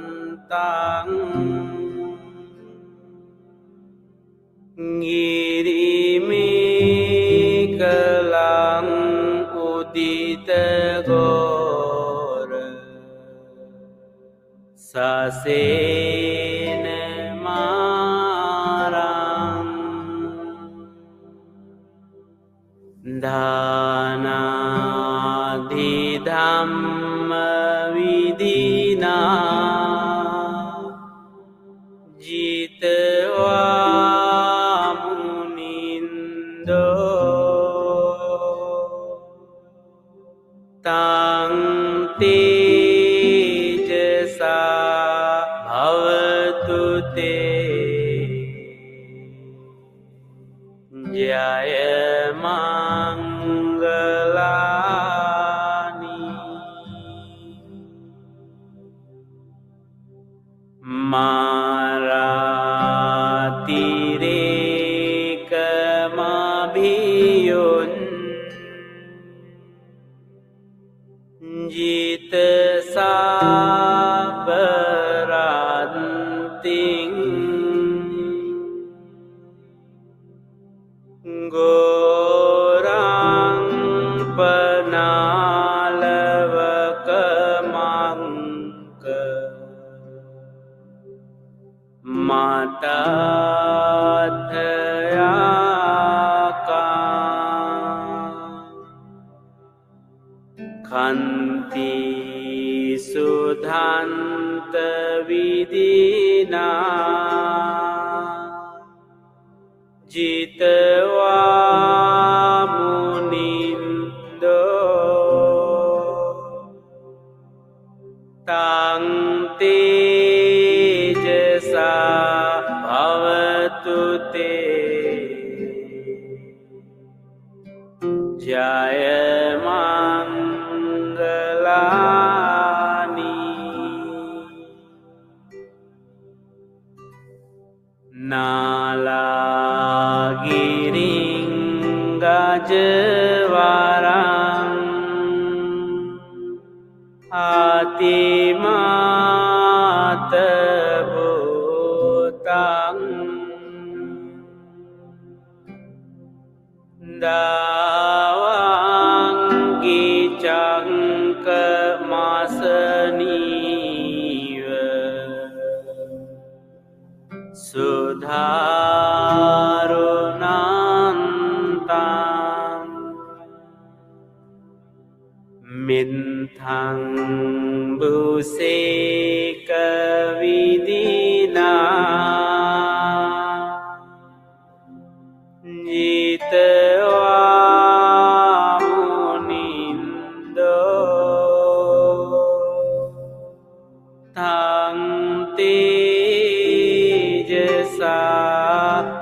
සායුදන්තං ගිරිමේ කලං උදිතගෝර සසේන මාරං දානාදි ධම්ම විදිනා ජිතවා මුනින්දෝ තං තේජසා භවතු තේ ජය මංගලානි මාරාතිරේකමභියොන් ජිතසාබරන්තිං ගෝරං පනාලවක මංක මතථයාකා කන්ති සුධන්ත විදිනා ජිතවා මුනින්දෝ තං තේජසා භවතු තේ ජය මංගලානි නාලාගිරින් ගජවරං අතිමාත භූතං දාවංගි චංක මාසනීව සුධාරුණන්තං මින්තං බුසේක විදිනා ජිතවා මුනින්දෝ තං තේජසා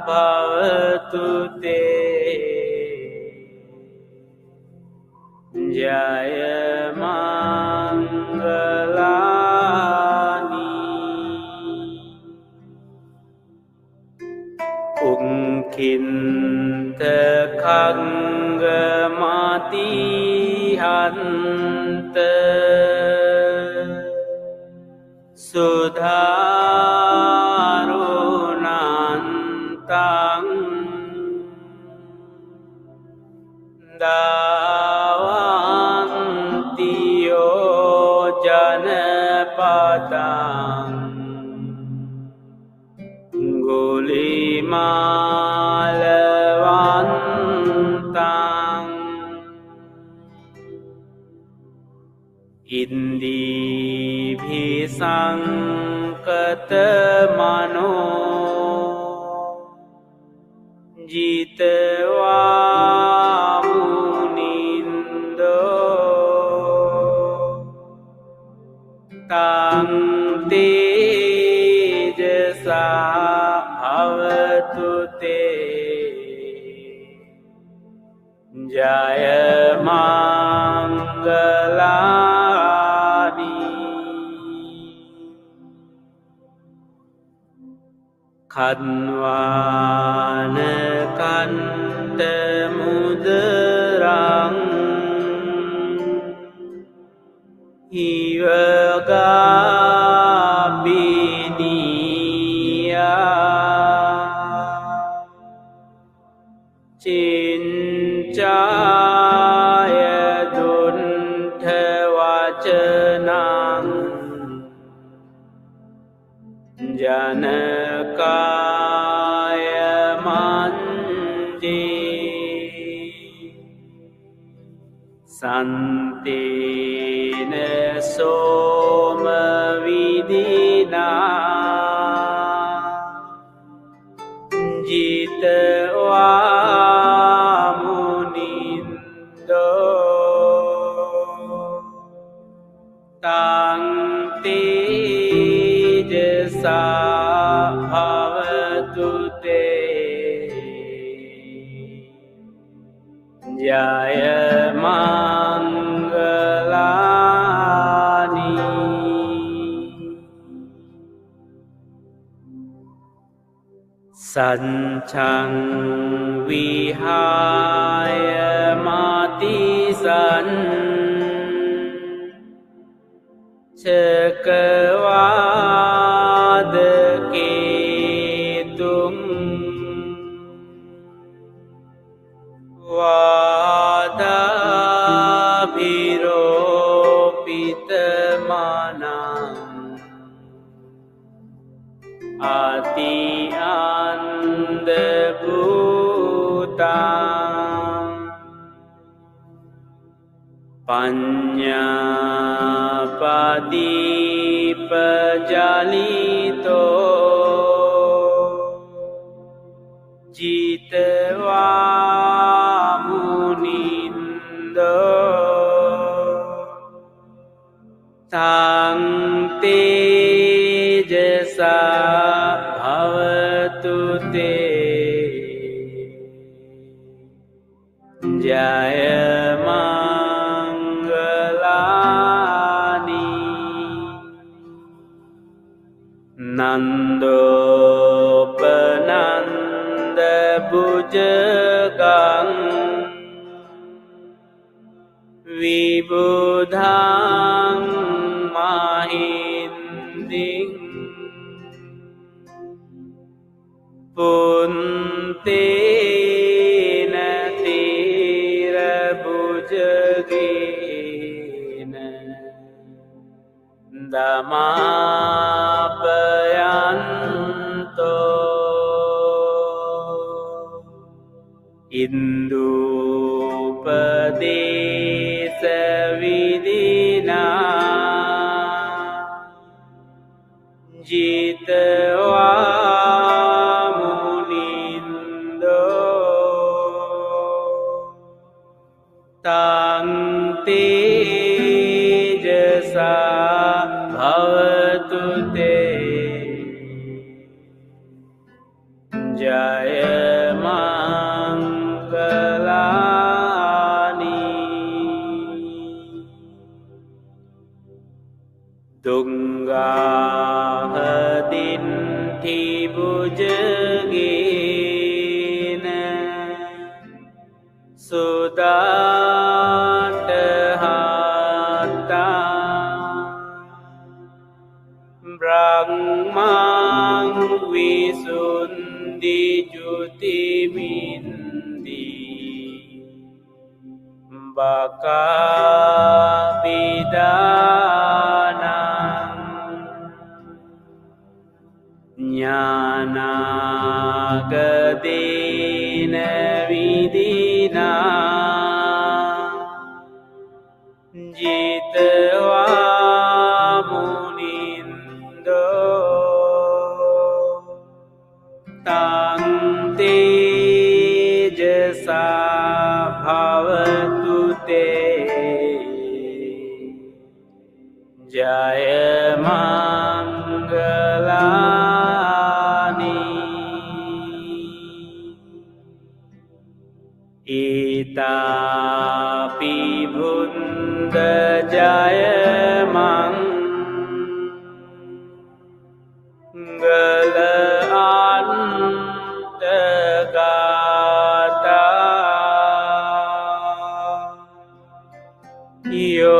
භවතු තේ ජය මංගලානි උක්ඛින්ත khංග මතිහන්ත සුධාරුණන්තං දාවන්තියෝ ජනපදං ගුලිමාලවන්තං ඉන්දීභිසංකත මනෝ ජිතවා මුනින්දෝ තං තේජසා භවතු තේ ජය මංගලානි කන්වාන කන්ත මුදරං Ivagabiniya Cincaya Dunthavacanang Janakaya Manji Santina Soma Vidina Jitwa Munindo Tang Tejasa Bhavatu Te Jaya Mangalani Sanchang Vihaya Matisan Cekawada Ketung Vadabhiropitamana Ati Andabhutang Panya Padipajalito Jitwa Munindo Tang Tejasa Bhavatu Te Jaya Mangalani Nando Pananda Bujagang Vibudhang Mahinding Puntena Tira Bujagena Damapayanto Indupadesa Vidina Jitwa Munindo Tang Tejasa Bhavatu Te Jaya Mangalani Tunggahatin Tibujagena Sudatahata Brahmang Visundi Jutimindi Baka Bidanang Nyana Gadina Vidina Jitwa Munindo Tang Tejasa Bhavatu Te Jaya Mangalani Itapi Bunda Jaya Manggalaan Tegata Yo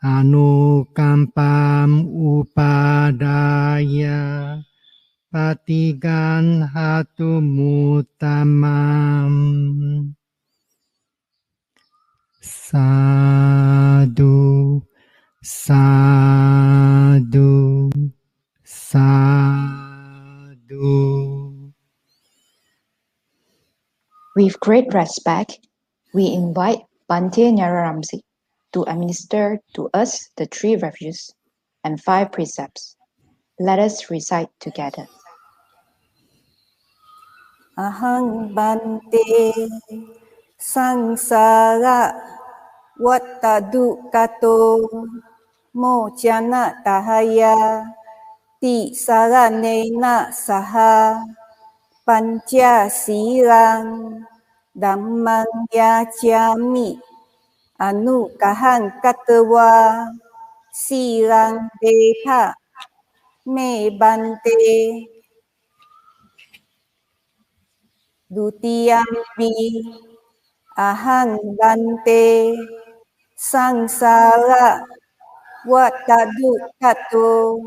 anukampam upadaya patigan hatumutamam. Sadhu, sadhu, sadhu. With great respect, we invite Bhante Nyanaramsi to administer to us the 3 refuges and 5 precepts. Let us recite together. Ahang Bhante Sangsara Wattadukato Mocana Tahaya Ti Saranena Saha Pancha Silang Dhammang Yacami Anukahan Katawa Silang Deta Me Bante Dutiyampi Ahang Bante Sangsara Wattadukato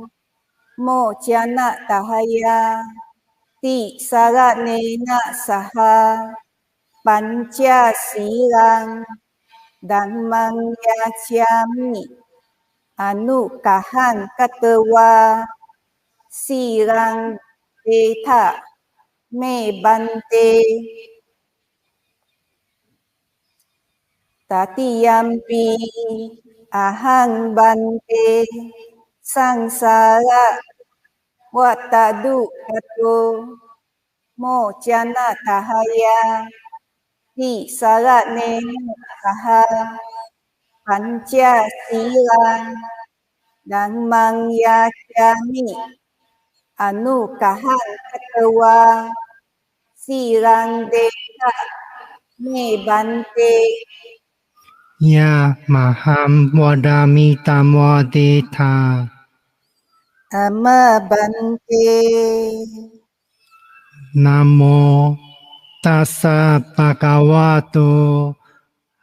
Mocana Tahaya Ti Saranena Saha Pancha Silang Dhammang Yacami Anukahan Katawa Silang Deta Me Bante Tatiyampi Ahang Bante Sangsara Wattadukato Mocana Tahaya Ti Saranena Saha Pancha Silang Dhammang Yacami Anukahan Katawa Silang Deta Me Bante Ya maham wadami tamwadeta. Ama Bante Namo tassa bhagavato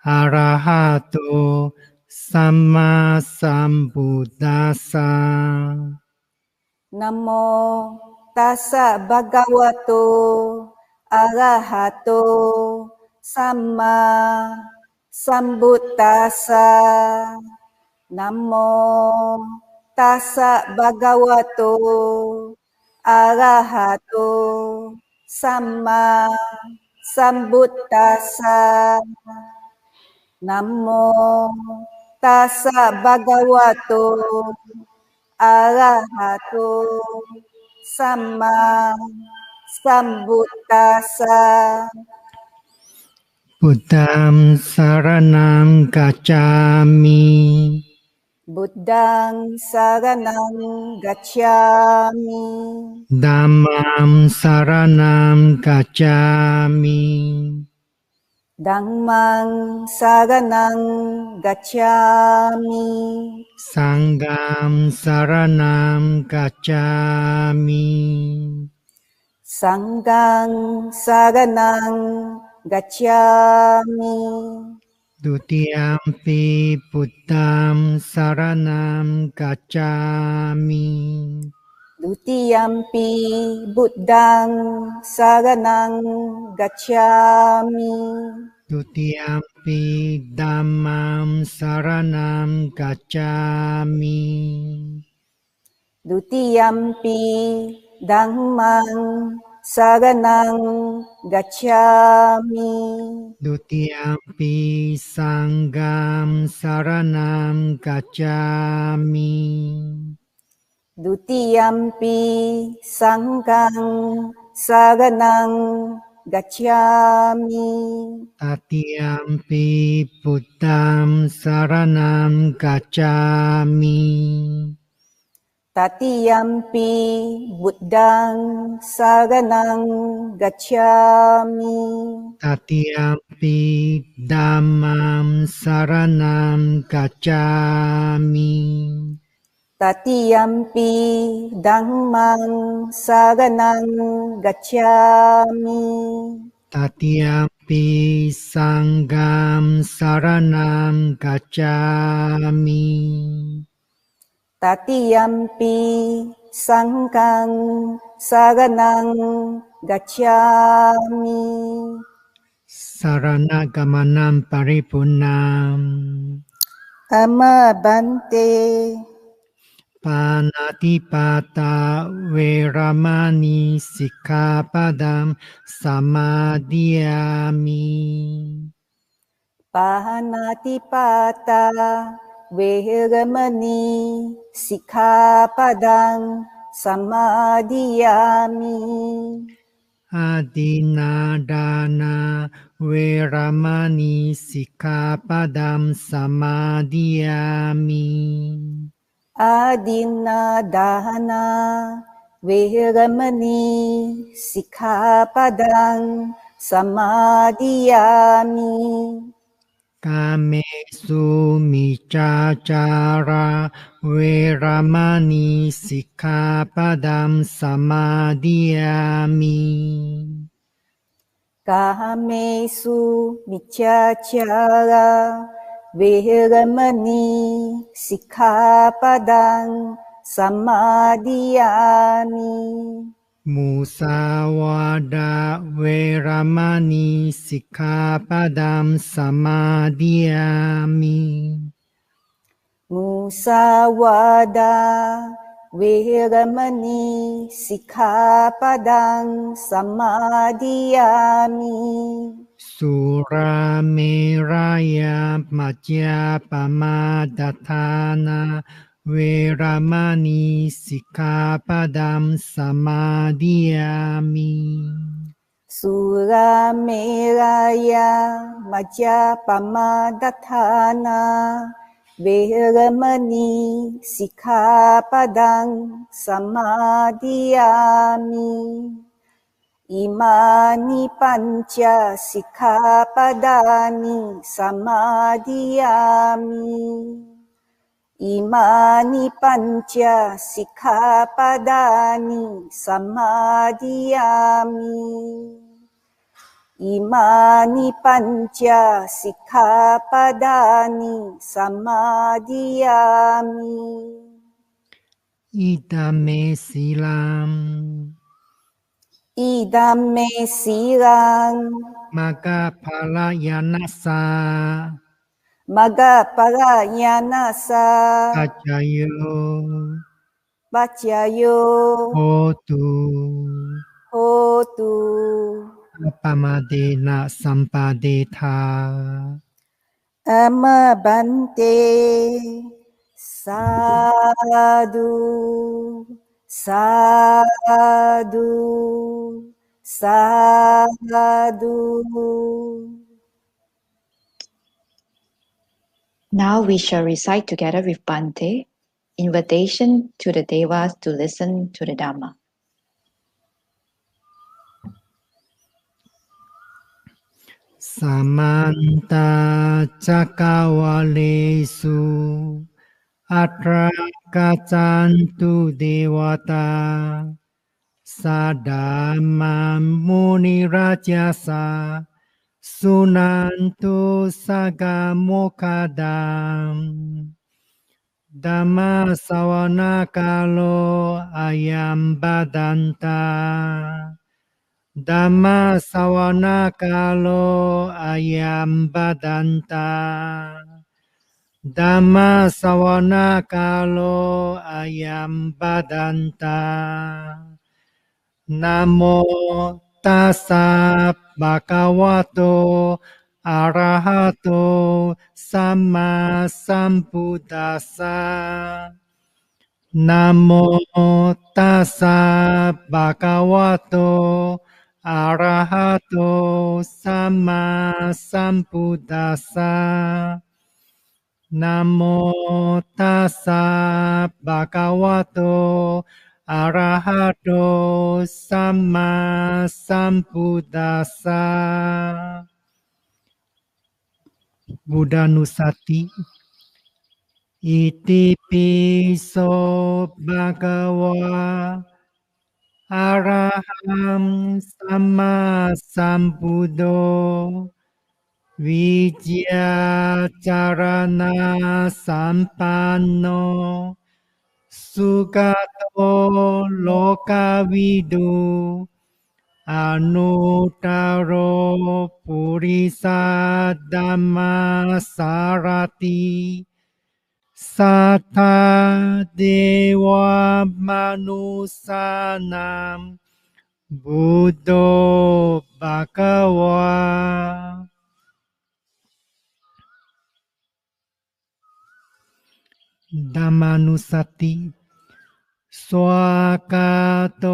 arahato sama sambuddhassa. Namo tassa bhagavato arahato sama sambuddhassa. Namo tassa bhagavato arahato sama sambuddhassa. Namo tassa bhagavato arahato sama sambuddhassa. Buddham saranam gacchami. Buddhang saranang gacchami. Dhammam saranam gacchami. Dhammang saranang gacchami. Sangham saranam gacchami. Sanghang saranang gacchami. Dutiyampi buddham saranam gacchami. Dutiyampi buddhang saranang gacchami. Dutiyampi dhammam saranam gacchami. Dutiyampi dhammang saranang gacchami. Dutiyampi sangham saranam gacchami. Dutiyampi sanghang saranang gacchami. Tatiyampi buddham saranam gacchami. Tatiyampi buddhang saranang gacchami. Tatiyampi dhammam saranam gacchami. Tatiyampi dhammang saranang gacchami. Tatiyampi buddhang saranang gacchami. Tatiyampi dhammang saranang gacchami. Tatiyampi dhammang saranang gacchami. Tatiyampi dhammang saranang gacchami. Tatiyampi buddhang saranang gacchami. Tatiyampi dhammang saranang gacchami. Tatiyampi dhammang saranang gacchami. Tatiyampi dhammang saranang gacchami. Tatiampi sangham saranam gacchami. Tatiyampi sangkang saranang gacchami. Saranagamanam paripunam. Ama Bhante. Panatipata veramani sikkhapadam samadhiyami. Pahanatipata veramani sikkhapadang samadhiyami. Adinadana veramani sikkhapadam samadhiyami. Adinadana veramani sikkhapadang samadhiyami. Kamesu micacara veramani sikkhapadam samadhiyami. Kamesu micacara veramani sikkhapadang samadhiyami. Musawada veramani sikkhapadam samadhiyami. Musawada veramani sikkhapadang samadhiyami. Surameraya majjapamadatthana veramani sikkhapadam samadhiyami. Surameraya majjapamadatthana veramani sikkhapadang samadhiyami. Imani panca sikkhapadani samadhiyami. Imani panca sikkhapadani samadhiyami. Imani panca sikkhapadani samadhiyami. Idame silam. Idame silang. Maka palayanasa. Maga parayanasa. Pacayo. Hotu. Hotu. Apamadena sampadetha. Ama Bhante. Sadhu. Sadhu. Sadhu. Now we shall recite together with Bhante, invitation to the Devas to listen to the Dhamma. Samanta cakawalesu atra kacantu dewata sadamam muni rajasa sunantu sagamokadam Dhamma sawana kalo ayam badanta Dhamma sawana kalo ayam badanta Dhamma sawana kalo ayam badanta Namo tassa bhagavato arahato sama sambuddhassa Namo tassa bhagavato arahato sama sambuddhassa Namo tassa bhagavato arahato sama sambuddhassa Buddhanusati Iti piso bhagava Araham Sama Sambuddho Vijaya Charana Sampanno Sugato Lokavidu Anutaro Purisa Dhamma Sarati Sattha Dewa Manusanam Buddho Bhagava Dhammanusati Swakato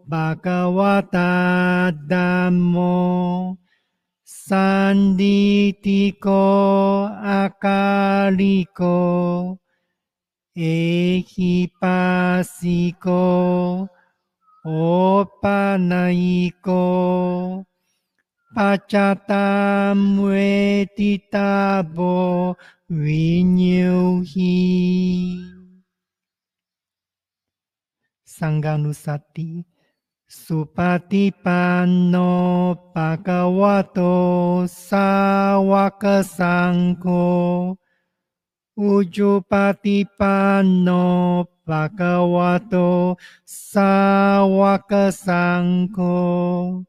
Bhagavata Dhammo Sanditiko Akaliko Ehipasiko Opanaiko Pacatam Vetitabo Vinyuhi Sanghanusati Supatipanno Bhagavato Sawaka Sangho Ujupatipanno Bhagavato Sawaka Sangho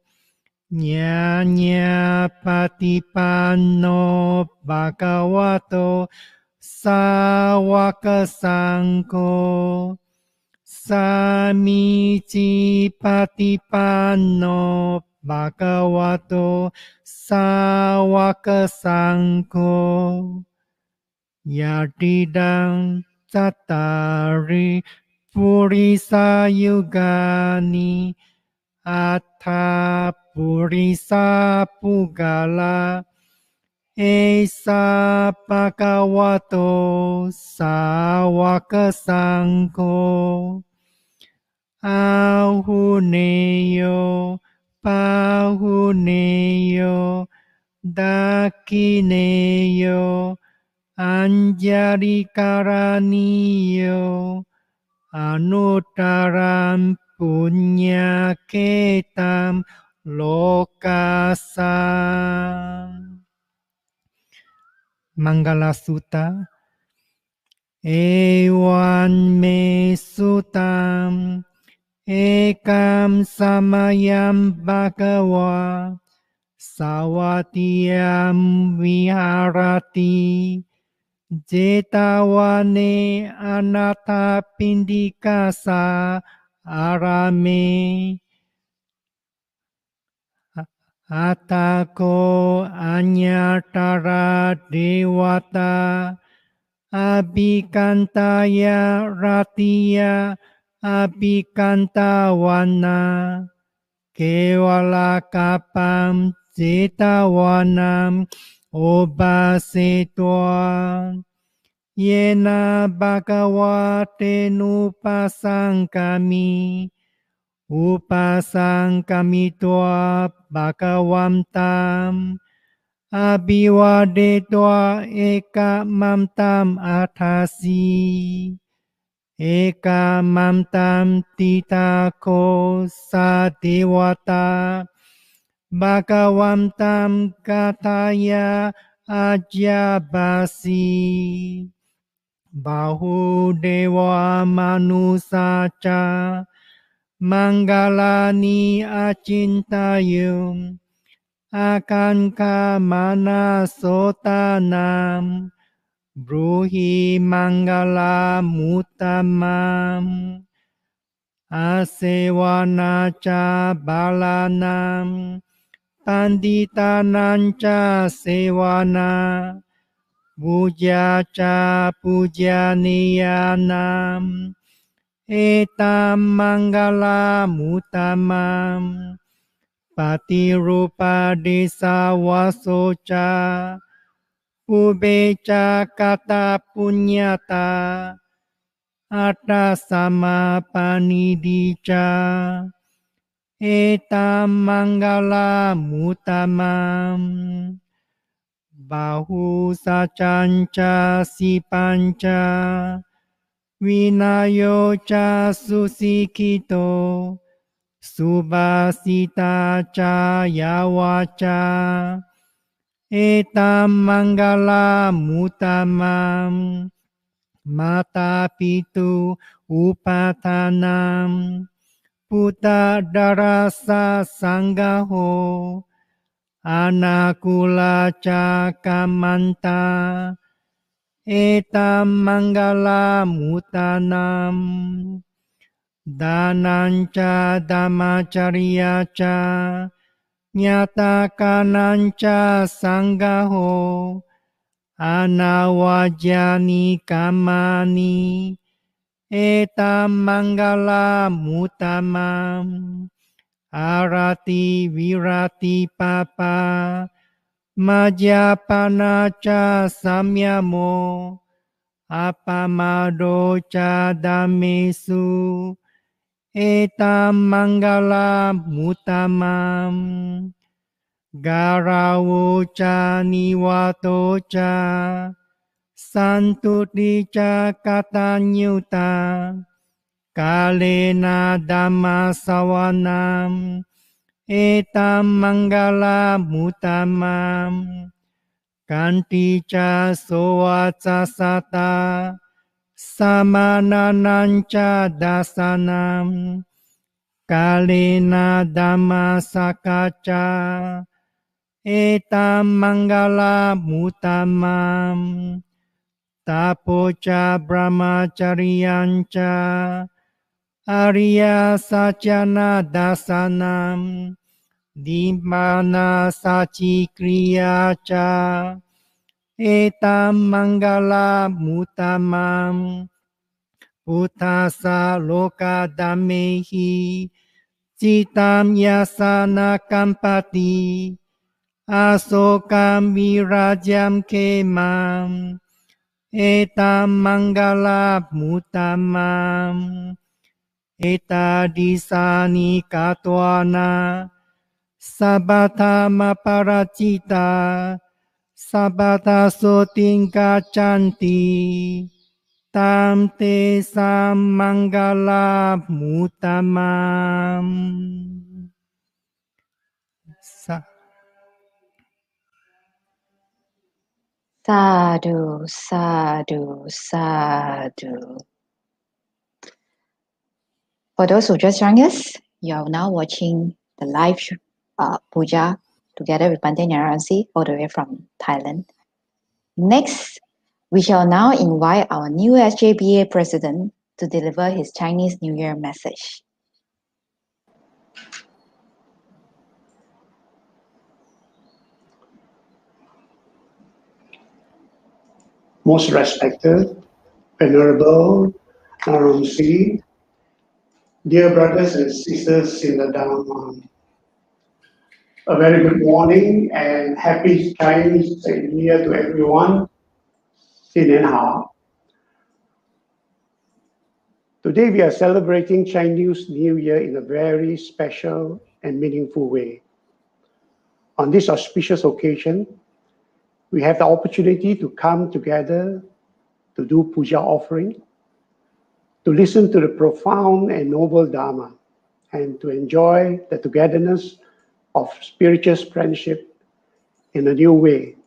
Nyanya Patipanno Bhagavato Sawaka Sangho Samici Patipanno Bhagavato Sawaka Sangho Yadidang Cattari Purisa Yugani Atta Purisa Pugala Esa Bhagavato Sawaka Sangho Ahuneyo Pahuneyo Dakineyo Anjali Karaniyo Anuttaram Punya Ketam Lokasam Mangala Sutta Ewan Me Sutam Ekam Samayam Bhagava Sawatiyam Viharati Jetawane Anata Pindikasa Arame Atako Anyatara Dewata Abhikantaya Ratiya Abhikantawana Kevala Kapam Jetawanam Obasetwa Yena Bhagavate Nupasangkami Upasangkami Tua Bhagavantam Abhivadetwa Eka Mamtam Athasi Eka Mamtam Titako Sadewata Bhagavantam Kataya Ajabasi Bahudewa Manusaca Manggalani Acintayum Akanka Manasotanam Bruhi Manggala Mutamam Asewanaca Balanam Panditananca Sewana Pujaca Pujaniyanam Etam Manggala Mutamam Patirupa Desa Wasoca Ubeca Kata Punyata Atta Sama Panidica Etam Manggala Mutamam Bahu Sacanca Sipanca Vinayo Ca Susikito สุบาสิตาจายาวาจาเอตัมมังกลามุตตมัมมาตาปิตุอุปาทานัมพุทธดาราสะสังฆโหอานาคุลาจากัมมันตาเอตัมมังกลามุตตานัมดานัญจาธัมมจริยาจาญาตากานัญจาสังฆโหอานาวาจานิกามานิเอตัมมังกลามุตตมัมอาราติวิราติปาปามัจจาปนาจาสัมยโมอัปปมาโดจาดัมเมสุเอตัมมังกลามุตตมัมการาโวจานิวาโตจาสันตุติจากตัญญูตากาเลนะธัมมาสวนัมเอตัมมังกลามุตตมัมกันติจาโสวัจสสตาสัมมานานัญจาดัสสนัมกาเลนะธัมมาสกัจจาเอตัมมังกลามุตตมัมตาโพจาบรมจริยัญจาอริยสัจจนาดัสสนัมดิมานาสัจจิกริยาจาเอตัมมังกลามุตตมัมพุทธัสสะโลกาธัมเมหิจิตัมยาสานากัมปติอาโศกัมวิราจัมเขมัมเอตัมมังกลามุตตมัมเอตาดิสานิกาตวานาสัพพธรรมปาราจิตาสัพพทาโสติงกาจันติตัมเตสัมมังกลามุตตมัมSadhu, sadhu, sadhu. For those who just joined us, you are now watching the live puja together with Bhante Nyanaramsi all the way from Thailand. Next, we shall now invite our new SJBA president to deliver his Chinese New Year message. Most respected, venerable Nyanaramsi, dear brothers and sisters in the Dharma, a very good morning and happy Chinese New Year to everyone. Xin Nian Hao. Today we are celebrating Chinese New Year in a very special and meaningful way. On this auspicious occasion, we have the opportunity to come together to do puja offering, to listen to the profound and noble Dharma, and to enjoy the togetherness of spiritual friendship in a new way.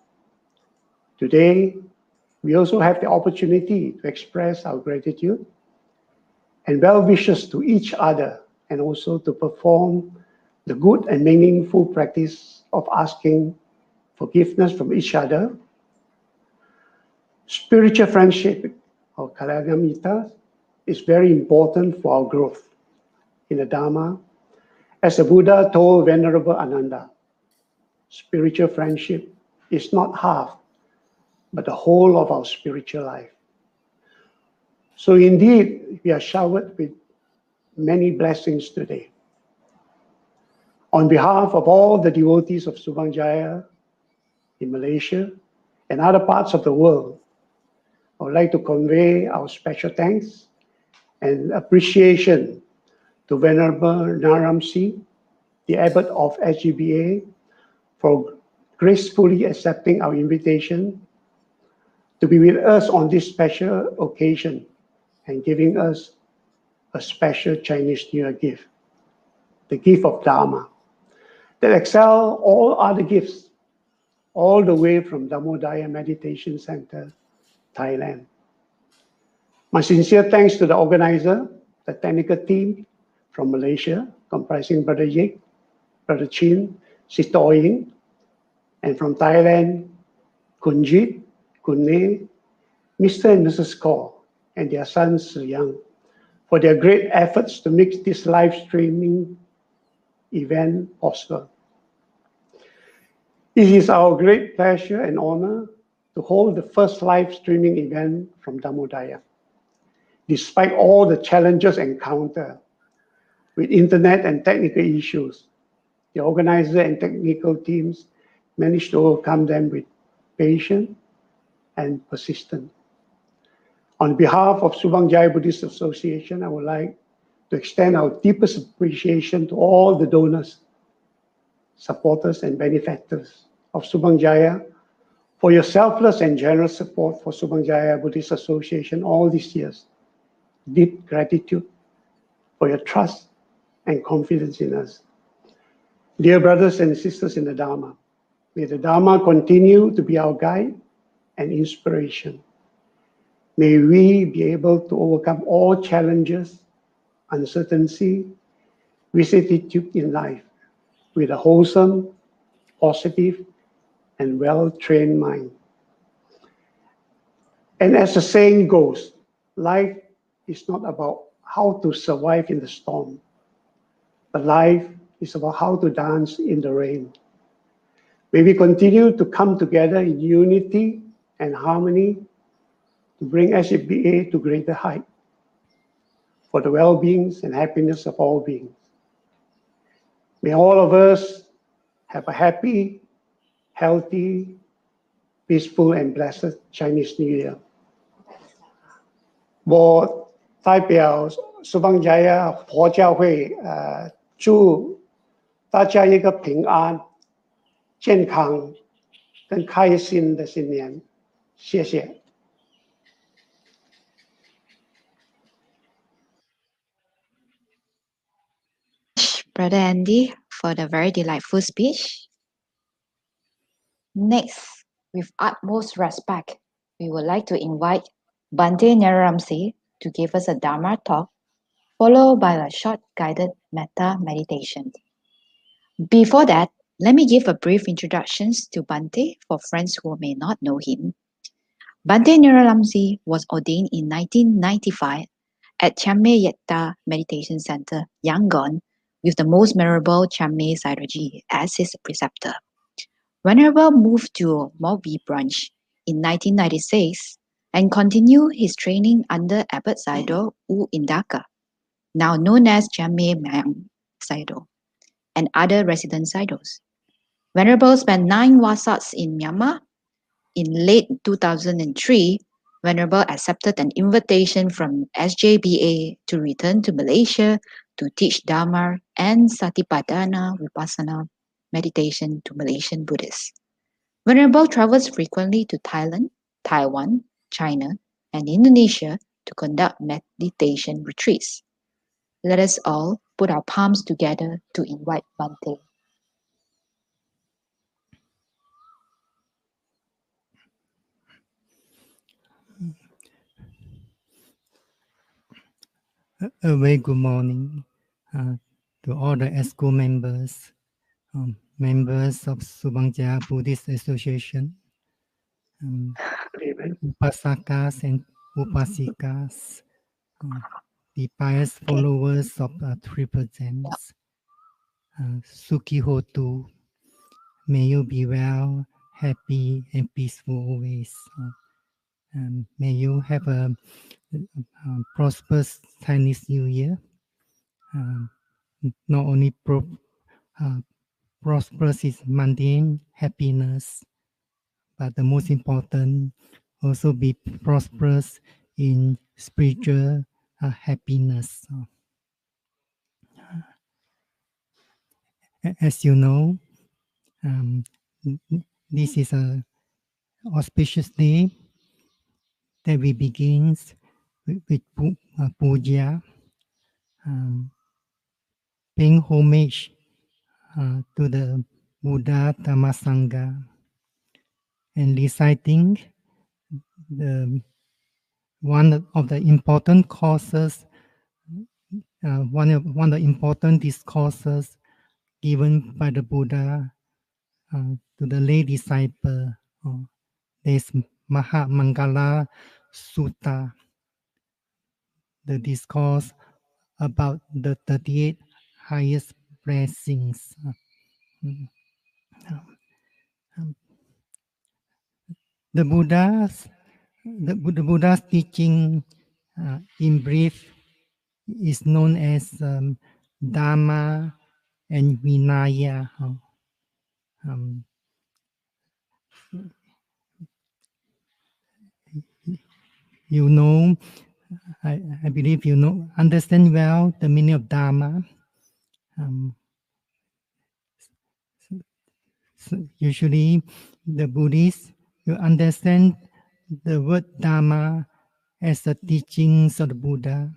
Today, we also have the opportunity to express our gratitude and well wishes to each other, and also to perform the good and meaningful practice of asking forgiveness from each other. Spiritual friendship, or Kalyanamita, is very important for our growth in the Dharma. As the Buddha told Venerable Ananda, spiritual friendship is not half, but the whole of our spiritual life. So indeed, we are showered with many blessings today. On behalf of all the devotees of Subang Jaya in Malaysia and other parts of the world, I would like to convey our special thanks and appreciation to Venerable Nyanaramsi, the Abbot of SGBA, for gracefully accepting our invitation to be with us on this special occasion and giving us a special Chinese New Year gift. the gift of Dharma, that excel all other gifts, all the way from Damodaya Meditation Center, Thailand. My sincere thanks to the organizer, the technical team from Malaysia, comprising Brother Yik, Brother Chin, Sister Oying, and from Thailand, Kunjit, Kunne, Mr. and Mrs. Kaur, and their son Yang, for their great efforts to make this live streaming event possible. It is our great pleasure and honor to hold the first live streaming event from Damodaya. Despite all the challenges encountered with internet and technical issues, the organizer and technical teams managed to overcome them with patience and persistence. On behalf of Subang Jaya Buddhist Association, I would like to extend our deepest appreciation to all the donors, supporters, and benefactors of Subang Jaya for your selfless and generous support for Subang Jaya Buddhist Association all these years. Deep gratitude for your trust and confidence in us. Dear brothers and sisters in the Dharma, may the Dharma continue to be our guide and inspiration. May we be able to overcome all challenges, uncertainty, vicissitude in life with a wholesome, positive, and well-trained mind. And as the saying goes, life is not about how to survive in the storm, but life is about how to dance in the rain. May we continue to come together in unity and harmony to bring SFBA to greater height for the well-being and happiness of all beings. May all of us have a happy, healthy, peaceful, and blessed Chinese New Year. 我代表苏邦家呀佛教会祝大家一个平安、健康跟开心的新年，谢谢。Brother Andy, for the very delightful speech. Next, with utmost respect, we would like to invite Bhante Nyanaramsi to give us a Dharma talk, followed by a short guided metta meditation. Before that, let me give a brief introduction to Bhante for friends who may not know him. Bhante Nyanaramsi was ordained in 1995 at Chiame Yetta Meditation Center, Yangon, with the most memorable Chiame Sayadaw as his preceptor. Venerable moved to Morbi branch in 1996 and continued his training under Abbot Sayadaw U Indaka, now known as Chiame Mayang Sayadaw, and other resident Sayadaws. Venerable spent 9 Vasats in Myanmar. In late 2003, Venerable accepted an invitation from SJBA to return to Malaysia to teach Dharma and Satipatthana Vipassana meditation to Malaysian Buddhists. Venerable travels frequently to Thailand, Taiwan, China, and Indonesia to conduct meditation retreats. Let us all put our palms together to invite Bhante. A very good morning to all the ESCO members, members of Subang Jaya Buddhist Association, Upasakas and Upasikas, the pious followers of the Triple Gems. Sukhi Hotu, may you be well, happy, and peaceful always. May you have a prosperous Chinese New Year. Not only prosperous is mundane happiness, but the most important, also be prosperous in spiritual happiness. As you know, this is an auspicious day that we begin with puja. paying homage to the Buddha Dhamma Sangha and reciting the one of the important courses, one of the important discourses given by the Buddha to the lay disciple. There's Mahamangala Sutta, the discourse about the 38 highest blessings. The Buddha's teaching, in brief, is known as Dhamma and Vinaya. You know, I believe you know, understand well the meaning of Dharma. So usually, the Buddhists will understand the word Dharma as the teachings of the Buddha,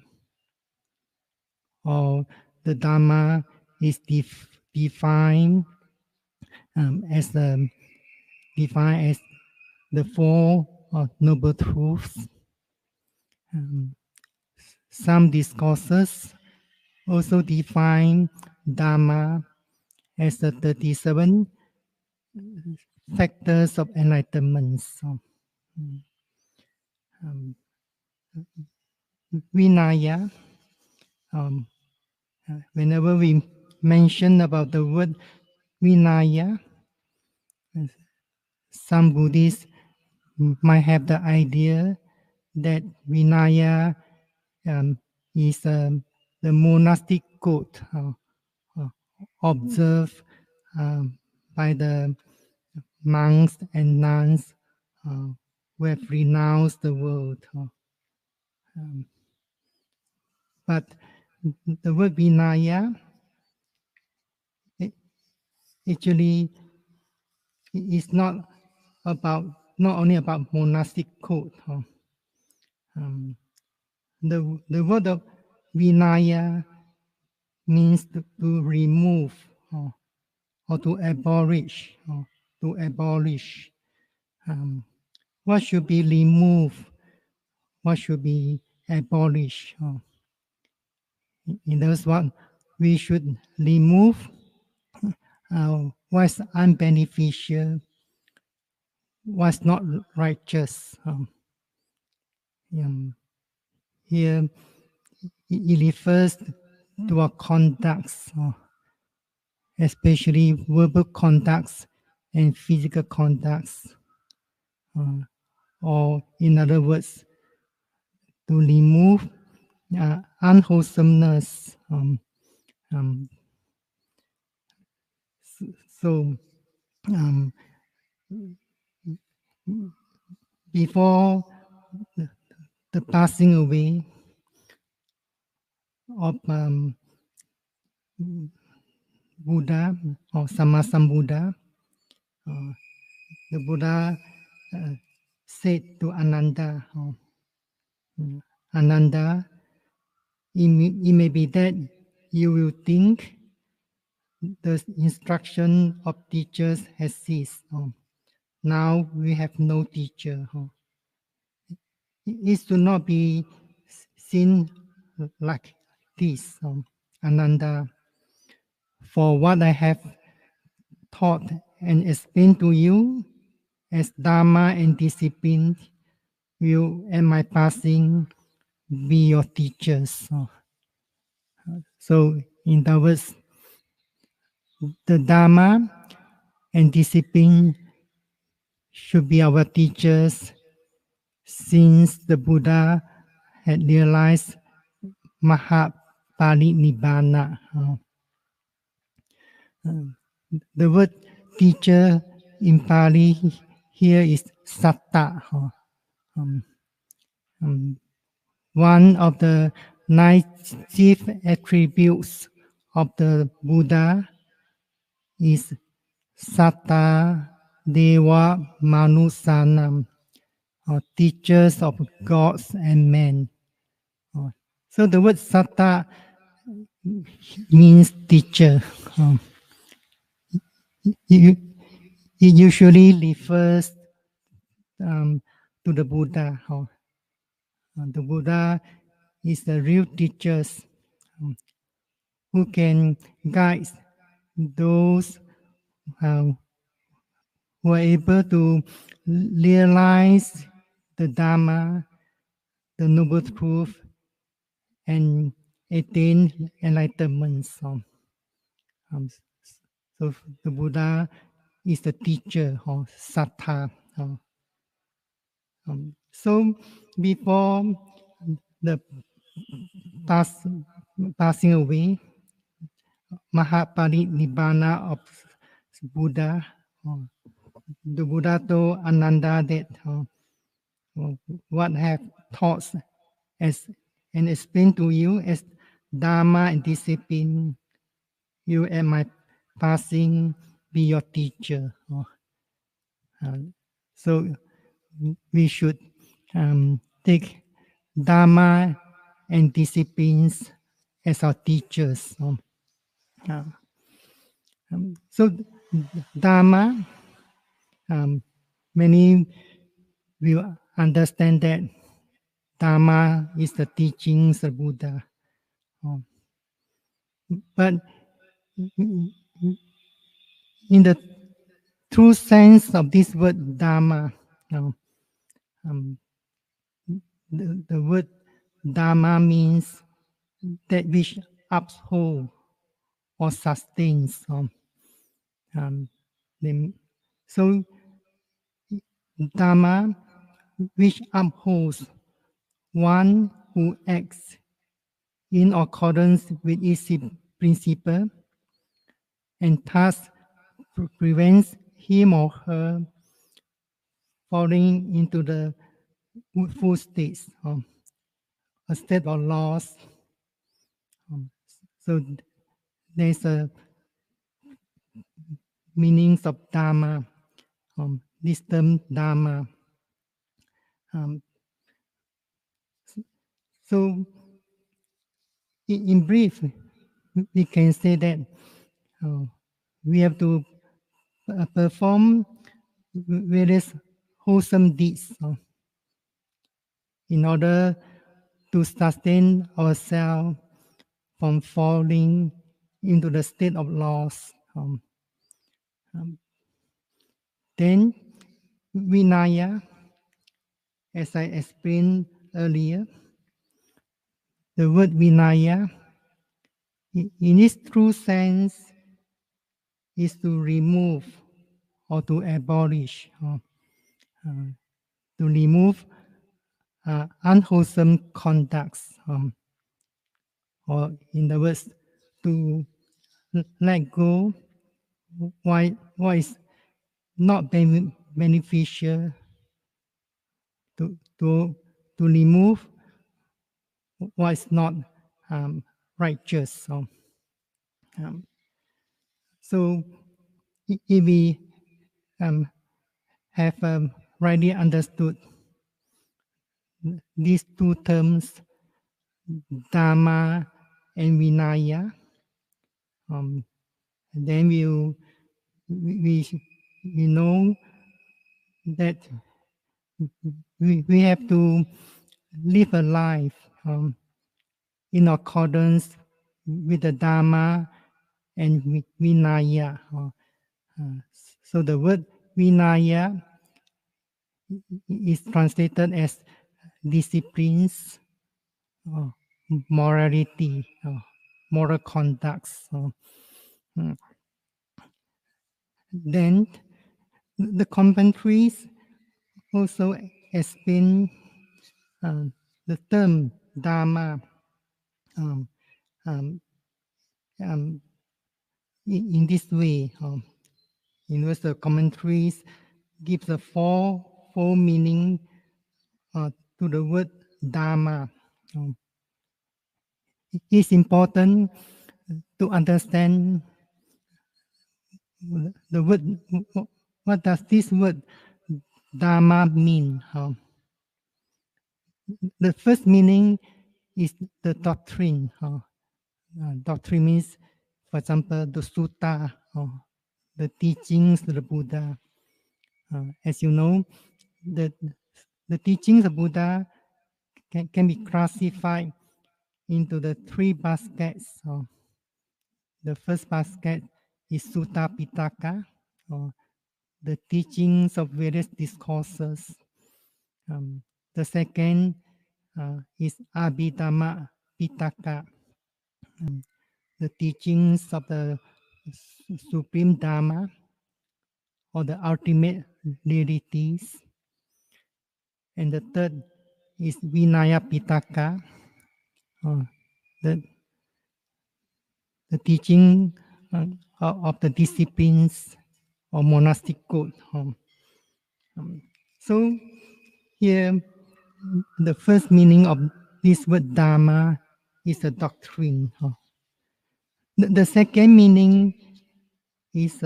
or the Dharma is defined as the Four Noble Truths. Some discourses also define Dharma as the 37 factors of enlightenment. Vinaya, whenever we mention about the word Vinaya, some Buddhists might have the idea that Vinaya is the monastic code observed by the monks and nuns who have renounced the world. But the word Vinaya actually is not only about monastic code. The word of Vinaya means to remove or to abolish. What should be removed? What should be abolished? In those words, we should remove what's unbeneficial, what's not righteous. Here, it refers to our conducts, especially verbal conducts and physical conducts. Or, in other words, to remove unwholesomeness. So, before the passing away of Buddha or Sammasambuddha, the Buddha said to Ananda, Ananda, it may be that you will think the instruction of teachers has ceased. Now we have no teacher. It should not be seen like this, Ananda. For what I have taught and explained to you as Dharma and discipline will, at my passing, be your teachers. So, in other words, the Dharma and discipline should be our teachers, since the Buddha had realized Mahaparinibbana. The word teacher in Pali here is satta. One of the 9 chief attributes of the Buddha is satta deva manusanam, or teachers of gods and men. So the word satta means teacher. It usually refers to the Buddha. The Buddha is the real teachers who can guide those who are able to realize the Dharma, the noble truth, and attain enlightenment. Um, so the Buddha is the teacher or sattva. So before the passing away, Mahaparinibbana of Buddha, the Buddha told Ananda that what I have taught as and explained to you as Dharma and discipline, you at my passing be your teacher. So we should take Dharma and disciplines as our teachers. So Dharma, many will understand that Dharma is the teachings of Buddha. But in the true sense of this word Dharma, the word Dharma means that which upholds or sustains. So Dharma, which upholds one who acts in accordance with its principle and thus prevents him or her falling into the full states, a state of loss. So there's a meanings of Dharma, this term Dharma. So in brief, we can say that we have to perform various wholesome deeds in order to sustain ourselves from falling into the state of loss. Then Vinaya, as I explained earlier, the word Vinaya, in its true sense, is to remove or to abolish, to remove unwholesome conducts, or in other words, to let go what is not beneficial, to remove what is not righteous. So if we have rightly understood these two terms, Dharma and Vinaya, then we know that we have to live a life in accordance with the Dharma and Vinaya. So the word Vinaya is translated as disciplines, morality, moral conducts. Then the commentaries also explain the term Dharma in this way. In which the commentaries give the four meaning to the word Dharma. It's important to understand the word. What does this word Dharma mean? The first meaning is the doctrine, Doctrine means, for example, the sutta or the teachings of the Buddha. As you know, the, the teachings of Buddha can be classified into the three baskets. The first basket is Sutta Pitaka, or the teachings of various discourses. The second is Abhidhamma Pitaka, the teachings of the Supreme Dharma, or the ultimate realities. And the third is Vinaya Pitaka, the teaching of the disciplines or monastic code. So here, the first meaning of this word Dharma is a doctrine. The second meaning is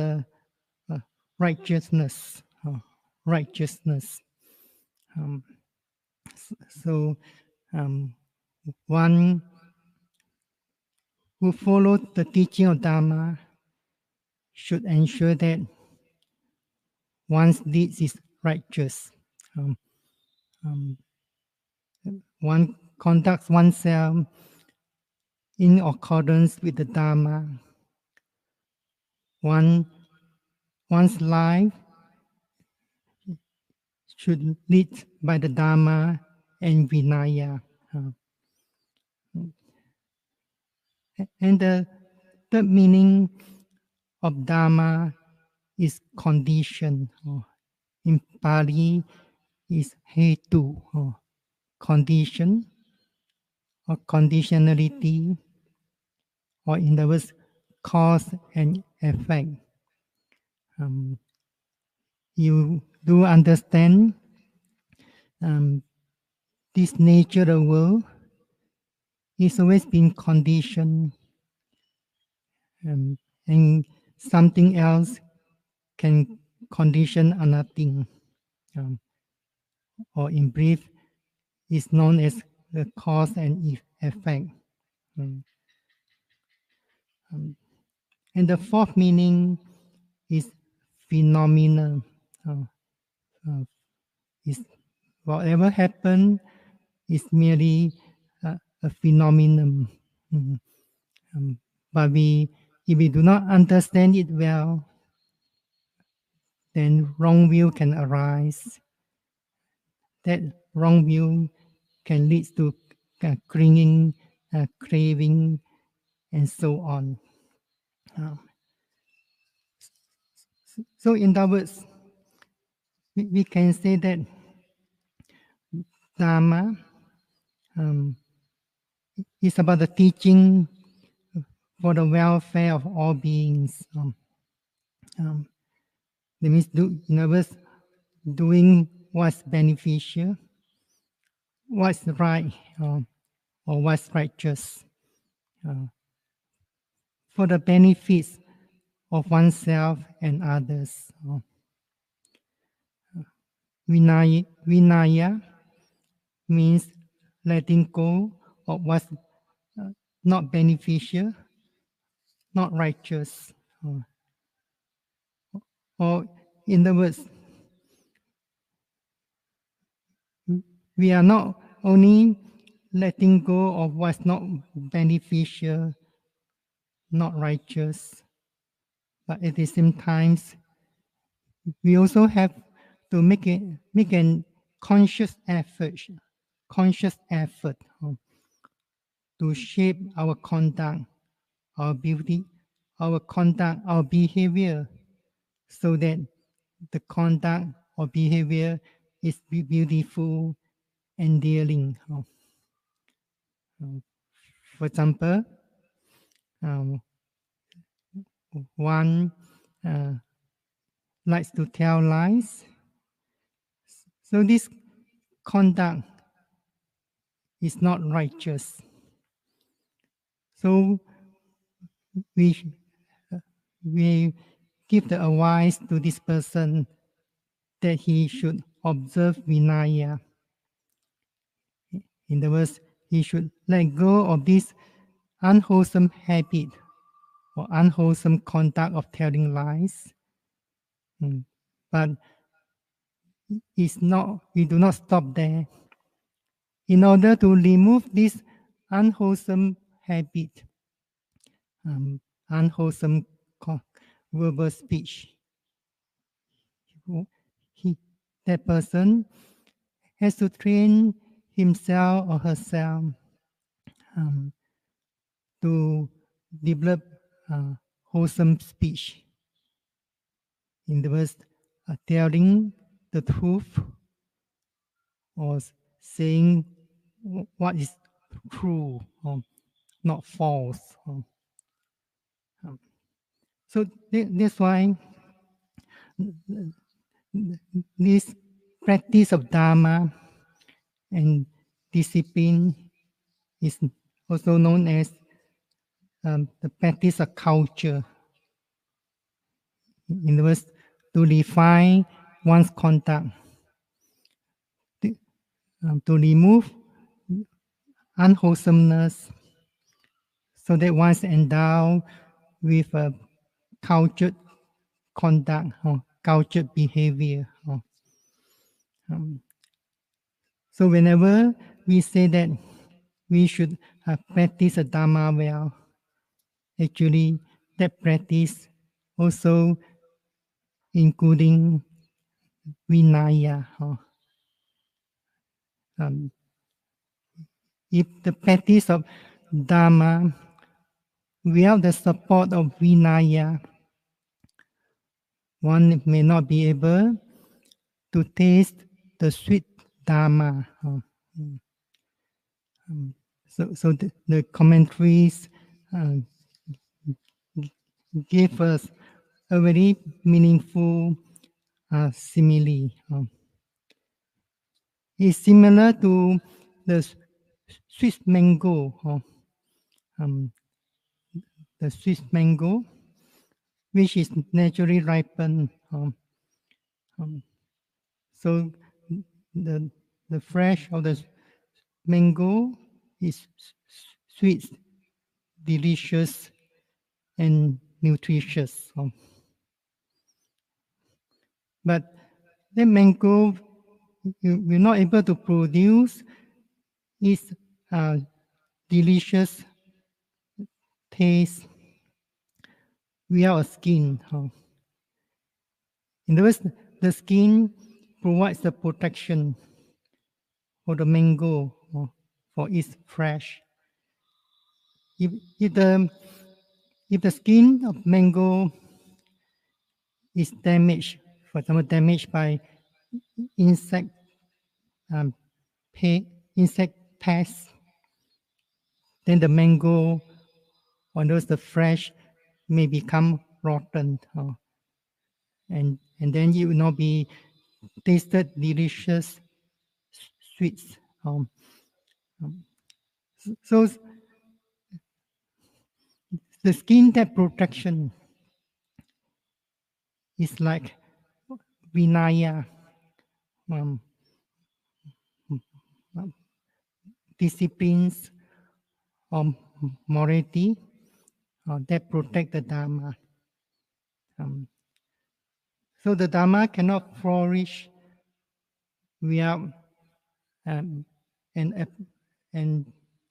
righteousness. Righteousness. So one who follows the teaching of Dharma should ensure that one's deeds is righteous. One conducts oneself in accordance with the Dharma. One's life should lead by the Dharma and Vinaya. And the third meaning of Dharma is condition. In Pali is hetu, condition or conditionality, or in the words, cause and effect. You do understand this nature of the world is always been conditioned, and something else can condition another thing. Or in brief, is known as the cause and effect. And the fourth meaning is phenomenon. Is whatever happened is merely a phenomenon. But if we do not understand it well, then wrong view can arise. That wrong view can lead to clinging, craving, and so on. So in other words, we can say that Dharma is about the teaching for the welfare of all beings. That means, in other words, doing what's beneficial, what's right, or what's righteous, for the benefits of oneself and others. Vinaya means letting go of what's not beneficial, not righteous. Or in other words, we are not only letting go of what's not beneficial, not righteous, but at the same time, we also have to make a conscious effort to shape our conduct, our beauty, our conduct, our behavior, so that the conduct or behavior is beautiful, endearing. For example, one likes to tell lies. So this conduct is not righteous. So we give the advice to this person that he should observe Vinaya. In other words, he should let go of this unwholesome habit or unwholesome conduct of telling lies. But we do not stop there. In order to remove this unwholesome habit, unwholesome verbal speech, that person has to train himself or herself to develop wholesome speech. In the words, telling the truth or saying what is true or not false. So that's why this practice of Dharma and discipline is also known as the practice of culture. In other words, to refine one's conduct, to remove unwholesomeness, so that one's endowed with a cultured conduct or cultured behavior. So whenever we say that we should practice a Dharma well, actually that practice also including Vinaya. If the practice of Dharma without the support of Vinaya, one may not be able to taste the sweet Dharma. So the commentaries give us a very meaningful simile. It's similar to the Swiss mango. The Swiss mango, which is naturally ripened. So the fresh of the mango is sweet, delicious, and nutritious. But the mango we're not able to produce its delicious taste without a skin. In other words, the skin provides the protection for the mango for its fresh. If the skin of mango is damaged, for example, damaged by insect insect pests, then the mango, or those the fresh, may become rotten, and then it will not be tasted delicious sweets. So the skin that protection is like Vinaya, disciplines or morality that protect the Dharma. So the Dharma cannot flourish without an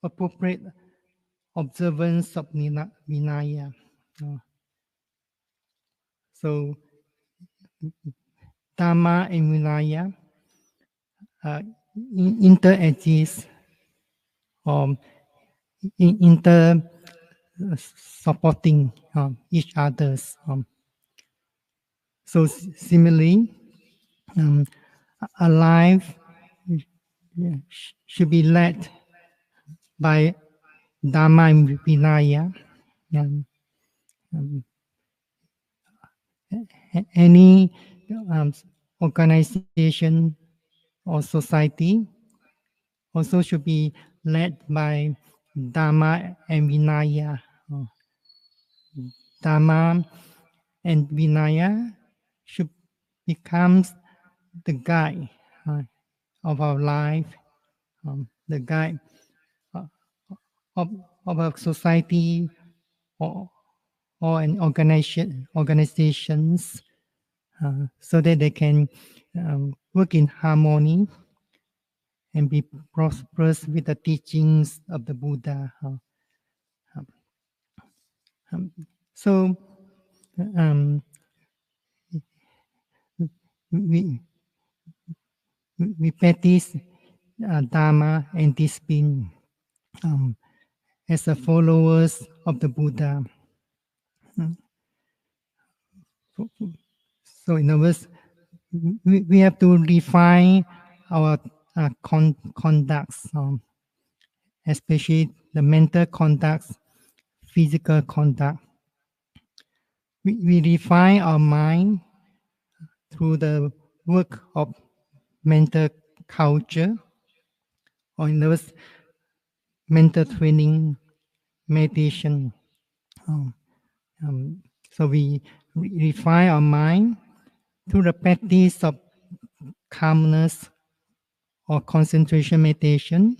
appropriate observance of Vinaya. So Dharma and Vinaya interexist or inter supporting each other's. So similarly, a life should be led by Dharma and Vinaya. Any organization or society also should be led by Dharma and Vinaya. Dharma and Vinaya should become the guide of our life, the guide of of a society or an organizations so that they can work in harmony and be prosperous with the teachings of the Buddha. So um, we, we practice Dharma and discipline as the followers of the Buddha. So in other words, we have to refine our conducts, especially the mental conducts, physical conduct. We refine our mind through the work of mental culture, or in other words, mental training, meditation. So we refine our mind through the practice of calmness or concentration meditation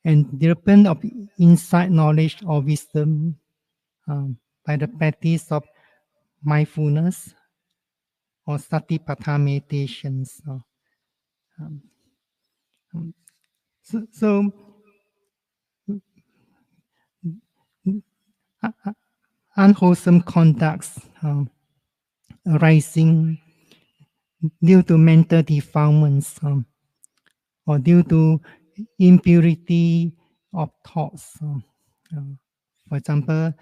and development of insight knowledge or wisdom by the practice of mindfulness or satipatthana meditations. So unwholesome conducts arising due to mental defilements or due to impurity of thoughts. For example,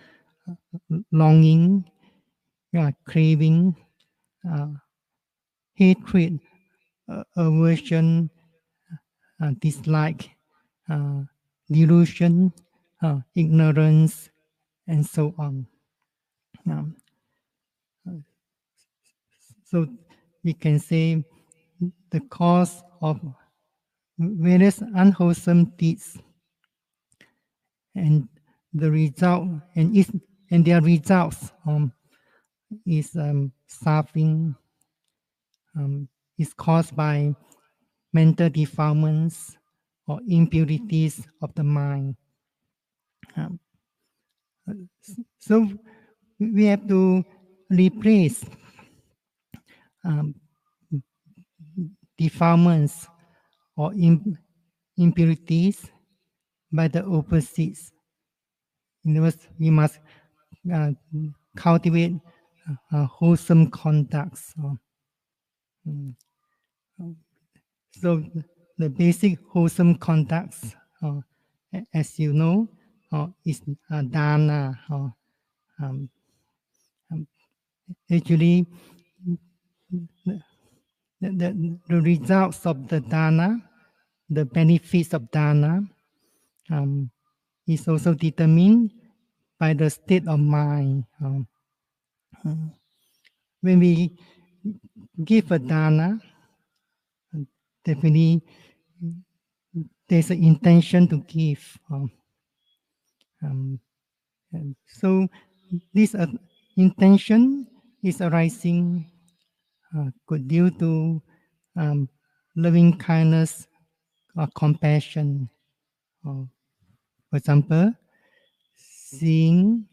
longing, craving, hatred, aversion, dislike, delusion, ignorance, and so on. So we can say the cause of various unwholesome deeds and the result and their results is suffering, is caused by mental defilements or impurities of the mind. So we have to replace defilements or impurities by the opposites. In other words, we must cultivate wholesome conducts. So the basic wholesome conducts, as you know, is dana. Actually, the results of the dana, the benefits of dana, is also determined by the state of mind. When we give a dana, definitely there's an intention to give. So this intention is arising due to loving kindness or compassion. For example, seeing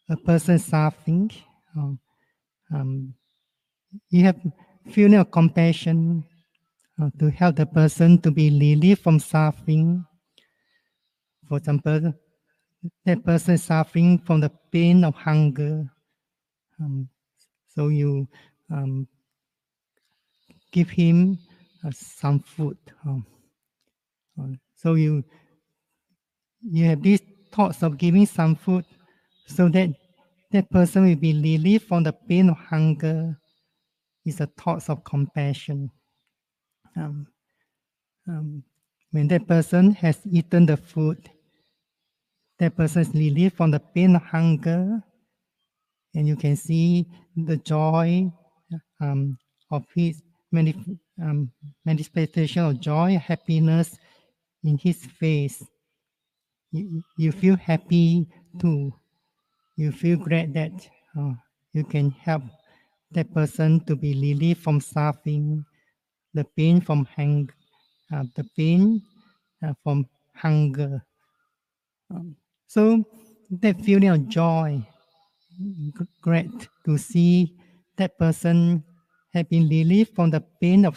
a person suffering, you have feeling of compassion to help the person to be relieved from suffering. For example, that person is suffering from the pain of hunger. So you give him some food. So you have these thoughts of giving some food so that that person will be relieved from the pain of hunger. Is a thoughts of compassion. When that person has eaten the food, that person is relieved from the pain of hunger, and you can see the joy of his manifestation of joy, happiness in his face. You feel happy too. You feel glad that you can help that person to be relieved from suffering, the pain from the pain from hunger. So that feeling of joy, great to see that person have been relieved from the pain of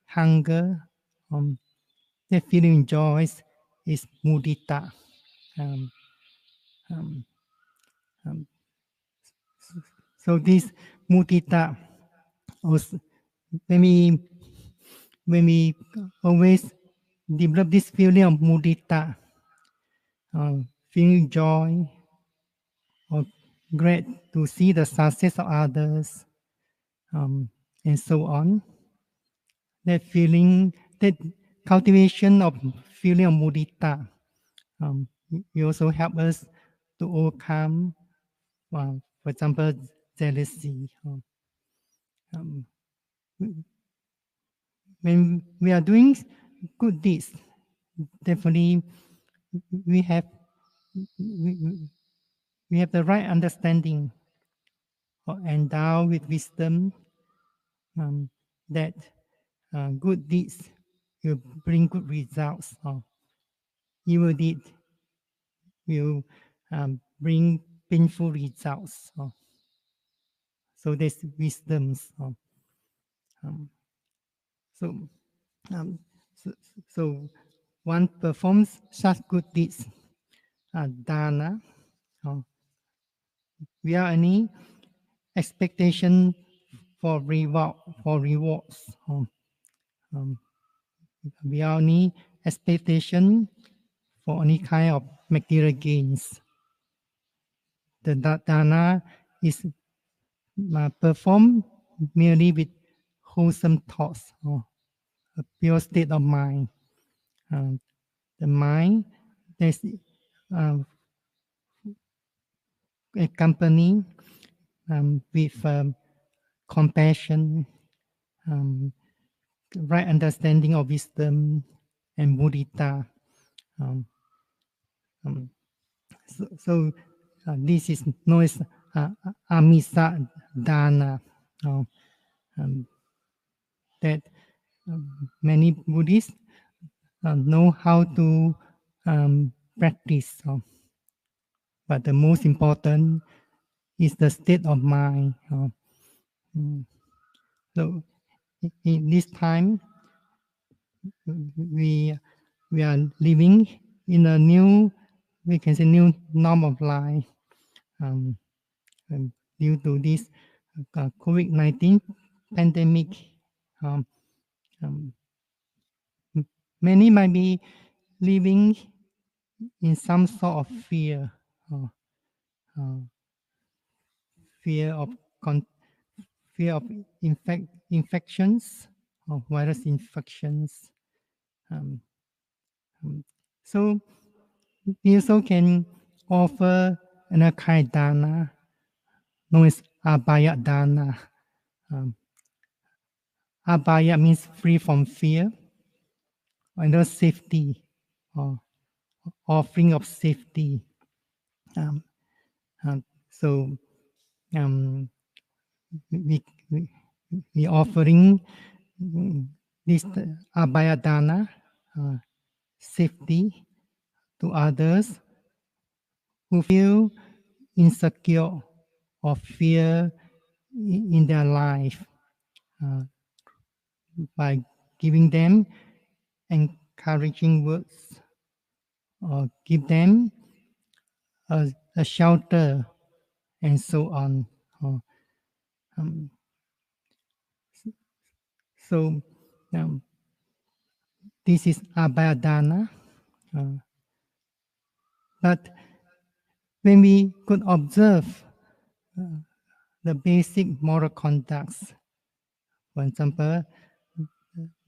hunger. That feeling of joy is mudita. Um, um, um, so this mudita, also, when we when we always develop this feeling of mudita, feeling joy or great to see the success of others, and so on. That feeling, that cultivation of feeling of mudita, it also help us to overcome, for example, jealousy. Um, when we are doing good deeds, definitely we have we, we have the right understanding or endowed with wisdom, that good deeds will bring good results, or evil deed will bring painful results. So there's wisdoms. Um, so, um, so, so one performs such good deeds, dana, without any expectation for rewards. Without any expectation for any kind of material gains. The dana is performed merely with wholesome thoughts, or a pure state of mind. The mind is accompanied with compassion, right understanding of wisdom, and mudita. Um, um, so this is known as amisa dana. That many Buddhists know how to practice. But the most important is the state of mind. So in this time, we are living in a new, we can say, new norm of life, due to this COVID-19 pandemic. Um, um, Many might be living in some sort of fear, uh, uh, fear of con- fear of infections, or virus infections. Um, so we also can offer an kind dana known as abhaya dana. Um, Abhaya means free from fear, and safety, or offering of safety. Um, so um, we, we, we offering this abhaya dana, safety to others who feel insecure or fear in their life, by giving them encouraging words, or give them a shelter, and so on. Um, so this is abhayadana. But when we could observe the basic moral conducts, for example,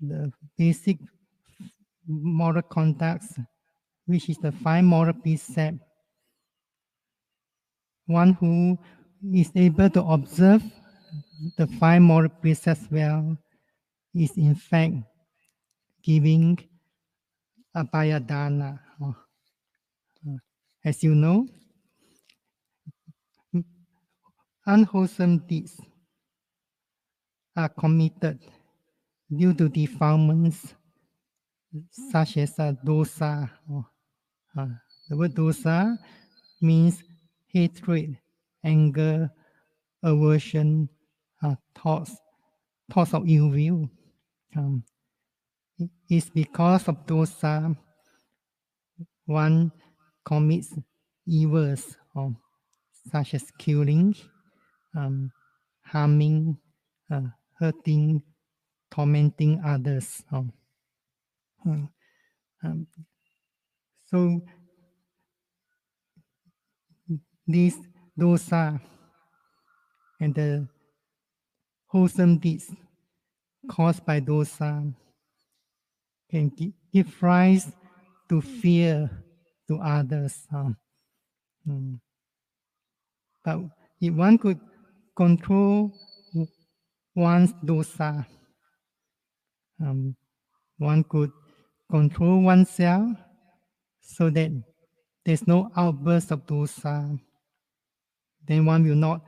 the basic moral conducts, which is the 5 moral precepts, one who is able to observe the 5 moral precepts well is in fact giving abhayadana. As you know, unwholesome deeds are committed due to defilements such as dosa. The word dosa means hatred, anger, aversion, thoughts of ill will. It's because of those one commits evils, such as killing, harming, hurting, tormenting others. So these dosa and the wholesome deeds caused by dosa can give rise to fear to others. But if one could control one's dosa, one could control oneself so that there's no outburst of dosa. Then one will not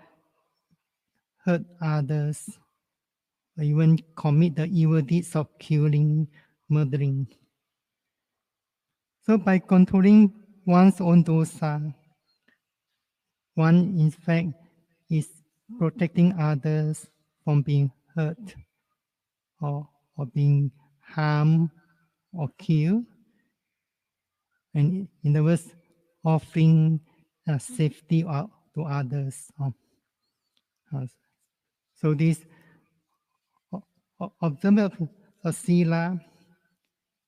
hurt others, or even commit the evil deeds of killing, murdering. So by controlling one's own dosa, one in fact is protecting others from being hurt or being harmed or killed. And in other words, offering safety to others. So this observance of sila,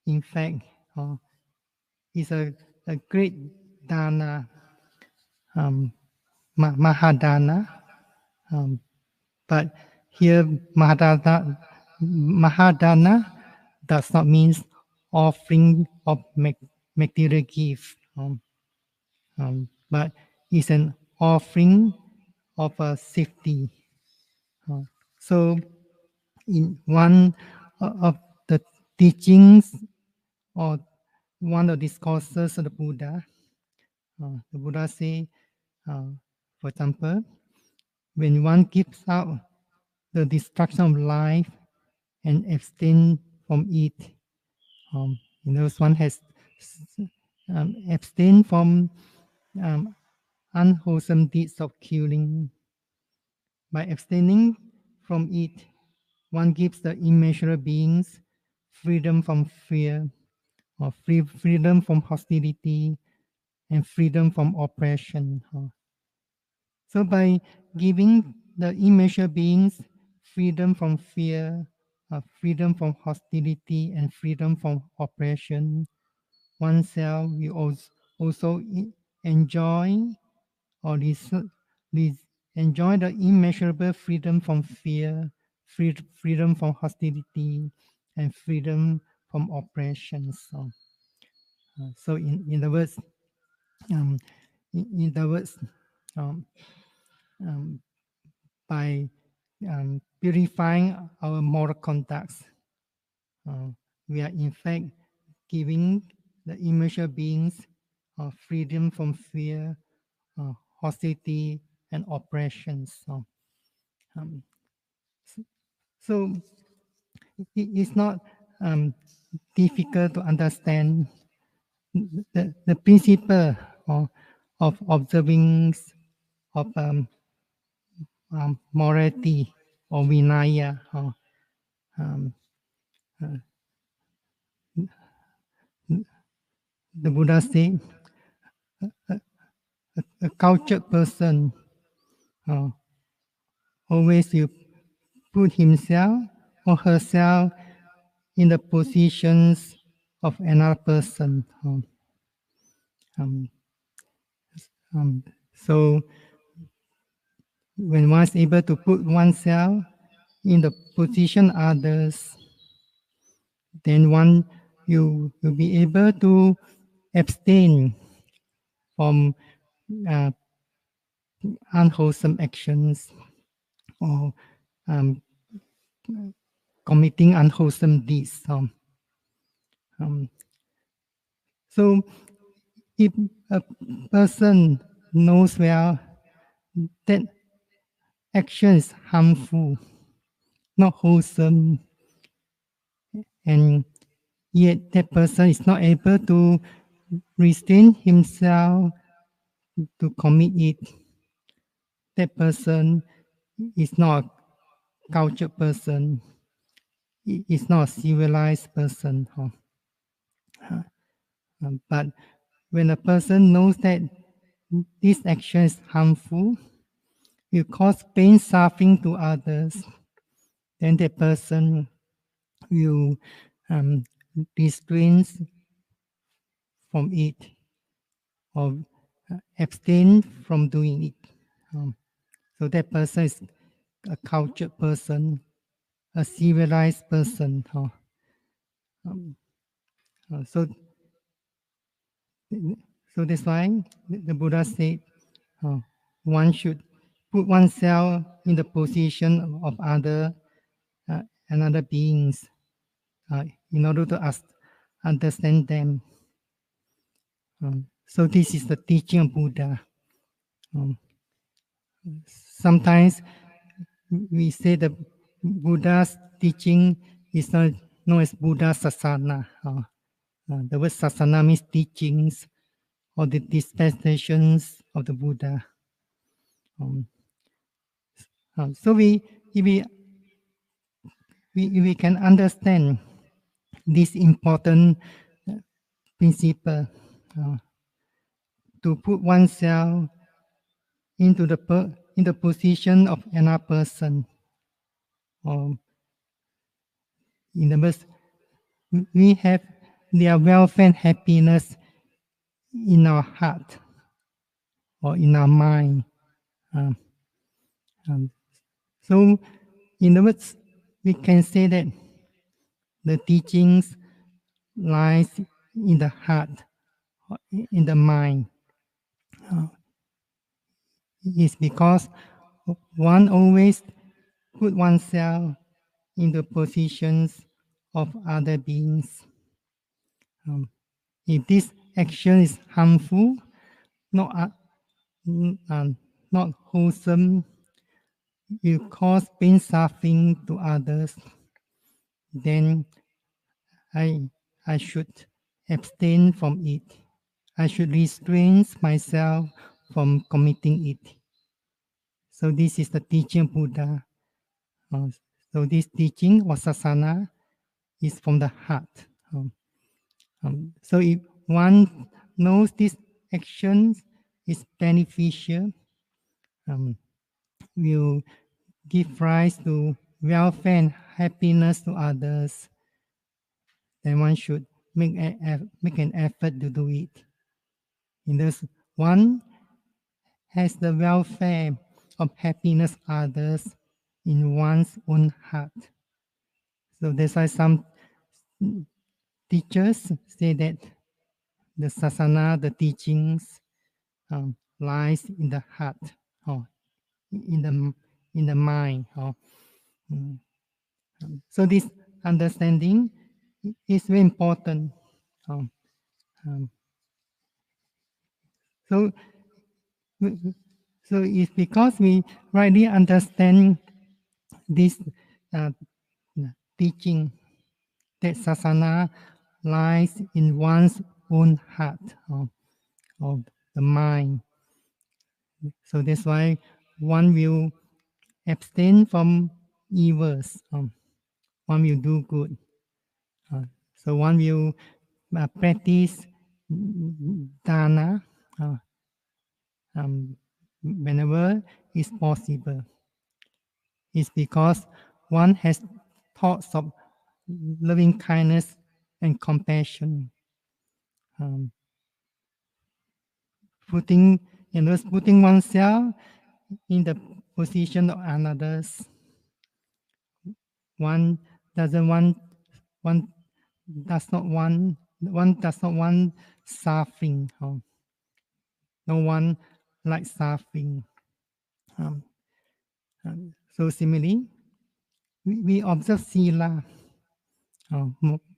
in fact, is a great dana, mahadana. But here mahadana does not mean offering of material gift, but it's an offering of a safety. So in one of the teachings or one of the discourses of the Buddha say, for example, when one gives up the destruction of life and abstain from it, one has abstained from unwholesome deeds of killing. By abstaining from it, one gives the immeasurable beings freedom from fear, or freedom from hostility, and freedom from oppression. So by giving the immeasurable beings freedom from fear, freedom from hostility, and freedom from oppression, oneself will also enjoy or enjoy the immeasurable freedom from fear, freedom from hostility, and freedom from oppression. So in the words, by purifying our moral conducts, we are in fact giving the immature beings freedom from fear, hostility, and oppressions. So it's not difficult to understand the principle of observing of morality or vinaya. The Buddha said, a cultured person always will put himself or herself in the positions of another person. So when one is able to put oneself in the position of others, then one you will be able to abstain from unwholesome actions or committing unwholesome deeds. So if a person knows well that action is harmful, not wholesome, and yet that person is not able to restrain himself to commit it, that person is not a cultured person, is not a civilized person. But when a person knows that this action is harmful, will cause pain, suffering to others, then the person will restrain from it or abstain from doing it. So that person is a cultured person, a civilized person. So, so that's why the Buddha said one should put oneself in the position of another beings in order to understand them. So this is the teaching of Buddha. Sometimes we say the Buddha's teaching is not known as Buddha Sasana. The word Sasana means teachings or the dispensations of the Buddha. So we can understand this important principle to put oneself into in the position of another person. In the words, we have their welfare and happiness in our heart or in our mind. So, in other words, we can say that the teachings lies in the heart, in the mind. It's because one always put oneself in the positions of other beings. If this action is harmful, not not wholesome, will cause pain, suffering to others, then I should abstain from it. I should restrain myself from committing it. So this is the teaching of Buddha. So this teaching or sasana is from the heart. So if one knows this action is beneficial, will give rise to welfare and happiness to others, then one should make an effort to do it. In this, one has the welfare of happiness others in one's own heart. So that's why some teachers say that the sasana, the teachings, lies in the heart or in the mind. So this understanding is very important. So it's because we rightly understand this teaching that sasana lies in one's own heart of the mind. So that's why one will abstain from evils. One will do good. So one will practice dana whenever is possible. It's because one has thoughts of loving kindness and compassion. Putting oneself in the position of others. One doesn't want one does not want suffering. No one likes suffering. So similarly, we observe sila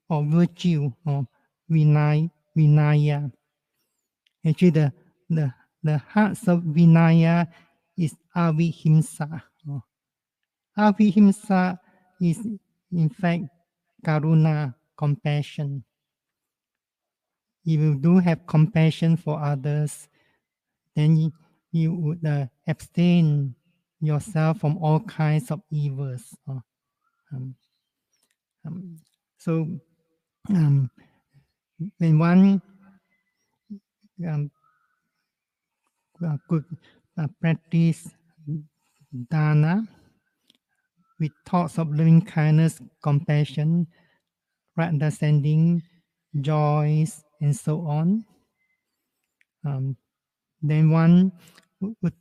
or virtue or vinaya. Actually, the hearts of vinaya is avihimsa. Avihimsa is in fact karuna, compassion. If you do have compassion for others, then you would abstain yourself from all kinds of evils. So when one um, could practice dana with thoughts of loving kindness, compassion, right understanding, joys, and so on, then one would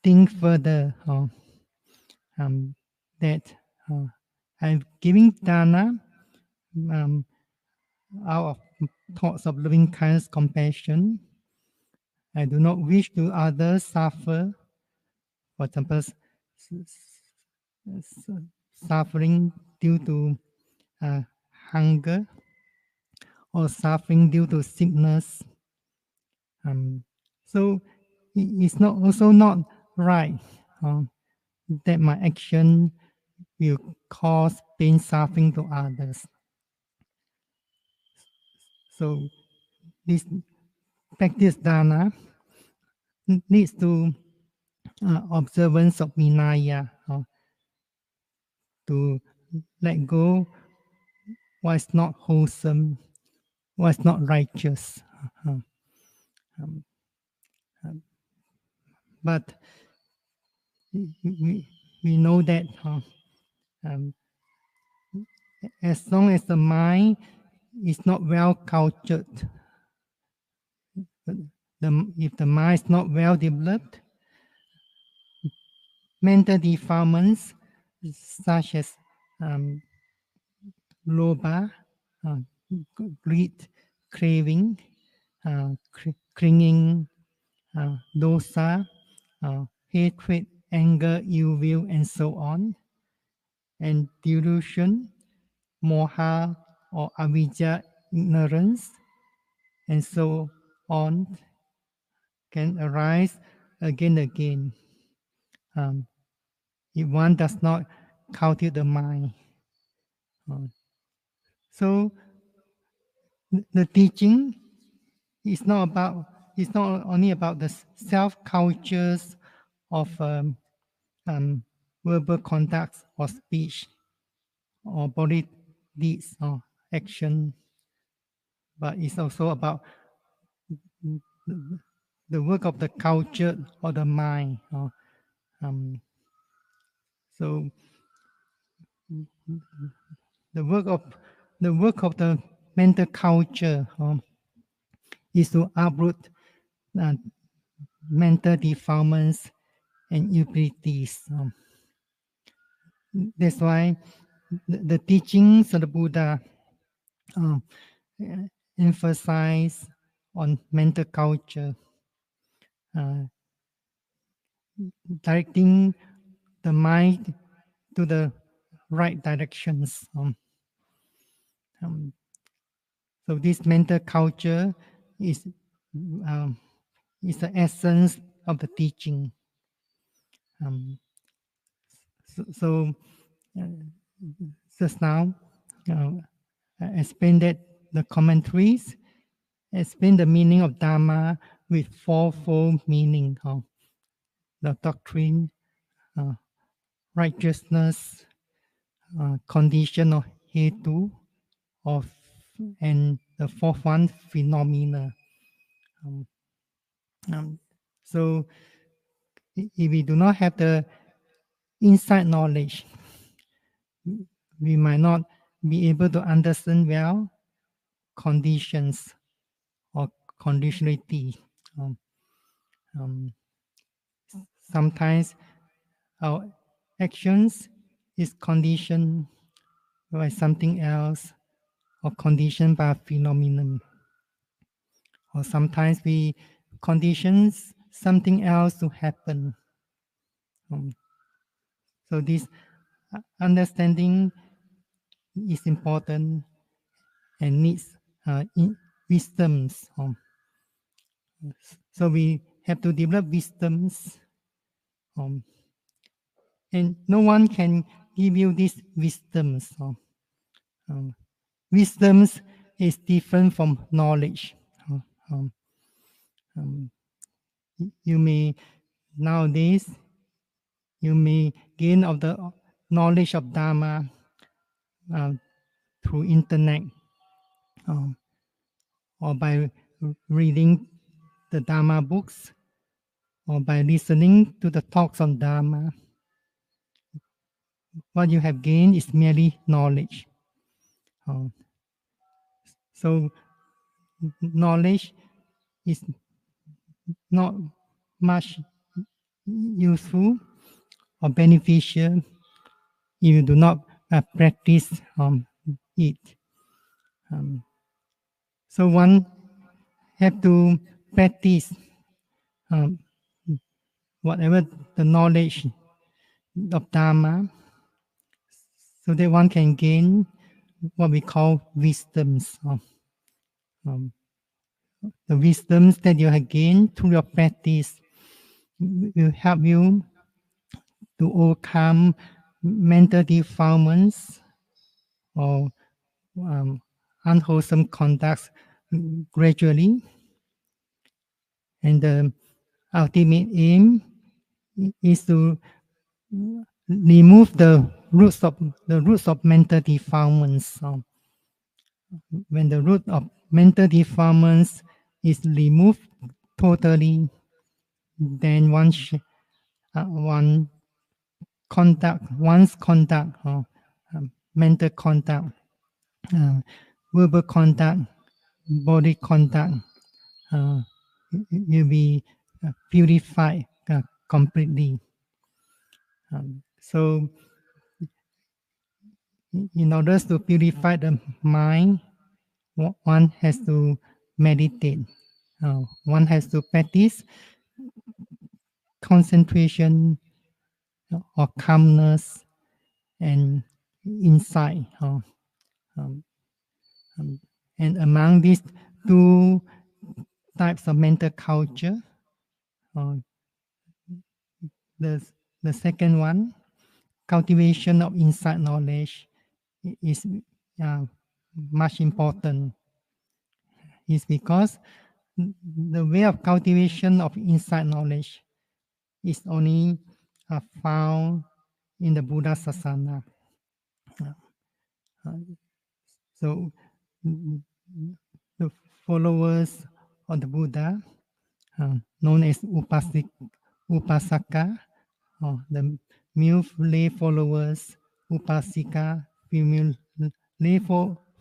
think further that I'm giving dana out of thoughts of loving kindness, compassion. I do not wish to others suffer. For example, suffering due to hunger or suffering due to sickness. So it's not also not right that my action will cause pain, suffering to others. So this practice dana leads to observance of vinaya, to let go what's not wholesome, what's not righteous. But we know that as long as the mind is not well cultured, if the mind is not well developed, mental defilements such as lobha, greed, craving, clinging, dosa, hatred, anger, ill will, and so on, and delusion, moha or avidya, ignorance, and so on, can arise again and again if one does not cultivate the mind. So the teaching is not only about the self cultures of verbal conducts or speech or body deeds or action, but it's also about the work of the culture or the mind. So the work of the mental culture is to uproot mental defilements and impurities. That's why the teachings of the Buddha emphasize on mental culture, directing the mind to the right directions. So this mental culture is the essence of the teaching. So just now, I explained that the commentaries explain the meaning of Dharma with fourfold meaning: the doctrine, righteousness, condition or hetu, and the fourth one, phenomena. So if we do not have the inside knowledge, we might not be able to understand well conditions or conditionality. Sometimes our actions is conditioned by something else or conditioned by a phenomenon. Or sometimes we conditions something else to happen. So this understanding is important and needs wisdoms. So we have to develop wisdoms, and no one can give you these wisdoms. Wisdoms is different from knowledge. you may nowadays you may gain of the knowledge of Dharma through internet um, or by reading the Dharma books or by listening to the talks on Dharma. What you have gained is merely knowledge. So knowledge is not much useful or beneficial if you do not practice it. So one have to practice whatever the knowledge of Dharma, so that one can gain what we call wisdoms. The wisdoms that you have gained through your practice will help you to overcome mental defilements or unwholesome conducts gradually. And the ultimate aim is to remove the roots of mental defilements. When the root of mental defilements is removed totally, then one's conduct, mental conduct, verbal conduct, body conduct, will be purified completely. So, in order to purify the mind, one has to meditate. One has to practice concentration or calmness and insight. And among these two types of mental culture, the second one, cultivation of insight knowledge, is much important. Is because the way of cultivation of insight knowledge is only found in the Buddha Sasana. So the followers of the Buddha, known as Upasaka, the male lay followers, Upasika, female lay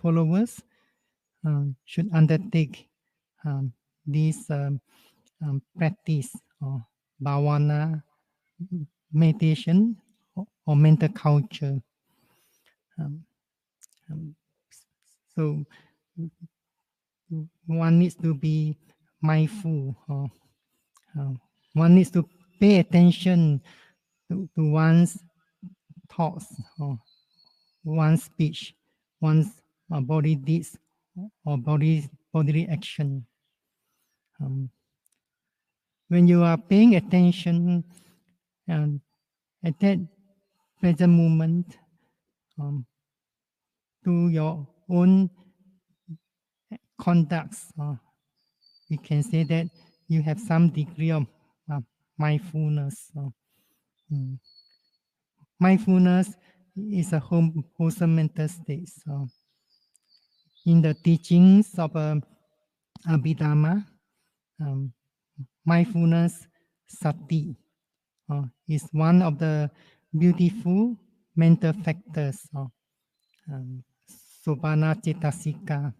followers, should undertake this practice or bhavana, meditation, or mental culture. So one needs to be mindful. One needs to pay attention to one's thoughts, one's speech, one's body deeds, or bodily action. When you are paying attention at that present moment to your own conducts, we can say that you have some degree of mindfulness. Mindfulness is a wholesome mental state. In the teachings of Abhidhamma, mindfulness sati is one of the beautiful mental factors. Sobhana cetasika.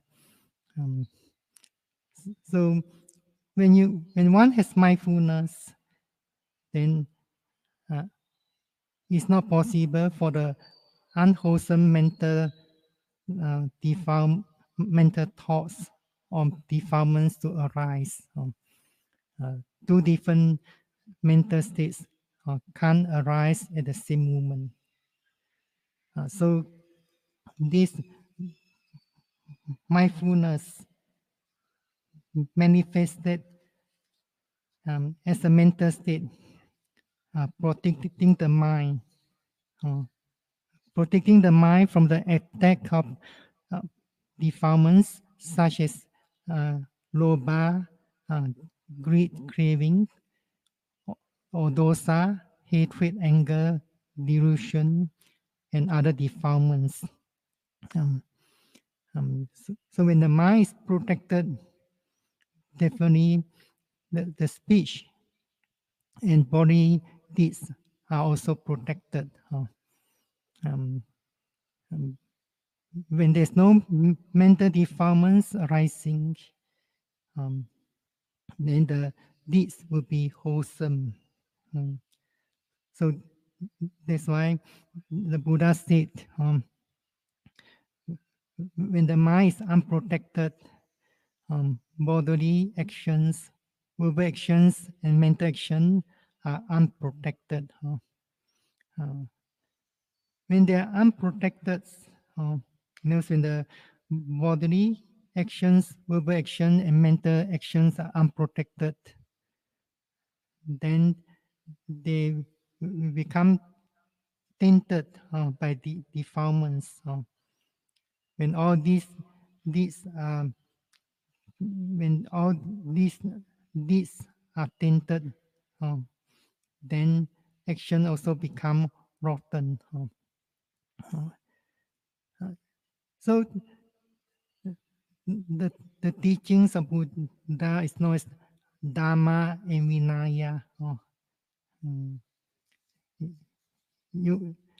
So when one has mindfulness, then it's not possible for the unwholesome mental mental thoughts or defilements to arise. Two different mental states can't arise at the same moment. So this mindfulness manifested as a mental state, protecting the mind, from the attack of defilements such as lobha, greed, craving, or dosa, hatred, anger, delusion, and other defilements. So when the mind is protected, definitely the speech and body deeds are also protected. Um, um, when there's no mental defilements arising, then the deeds will be wholesome. So that's why the Buddha said, when the mind is unprotected, bodily actions, verbal actions, and mental action are unprotected. When they are unprotected, when the bodily actions, verbal action, and mental actions are unprotected, then they will become tainted by the defilements. When all these when all these are tainted, then action also become rotten. So the teachings of Buddha is known as Dharma and Vinaya.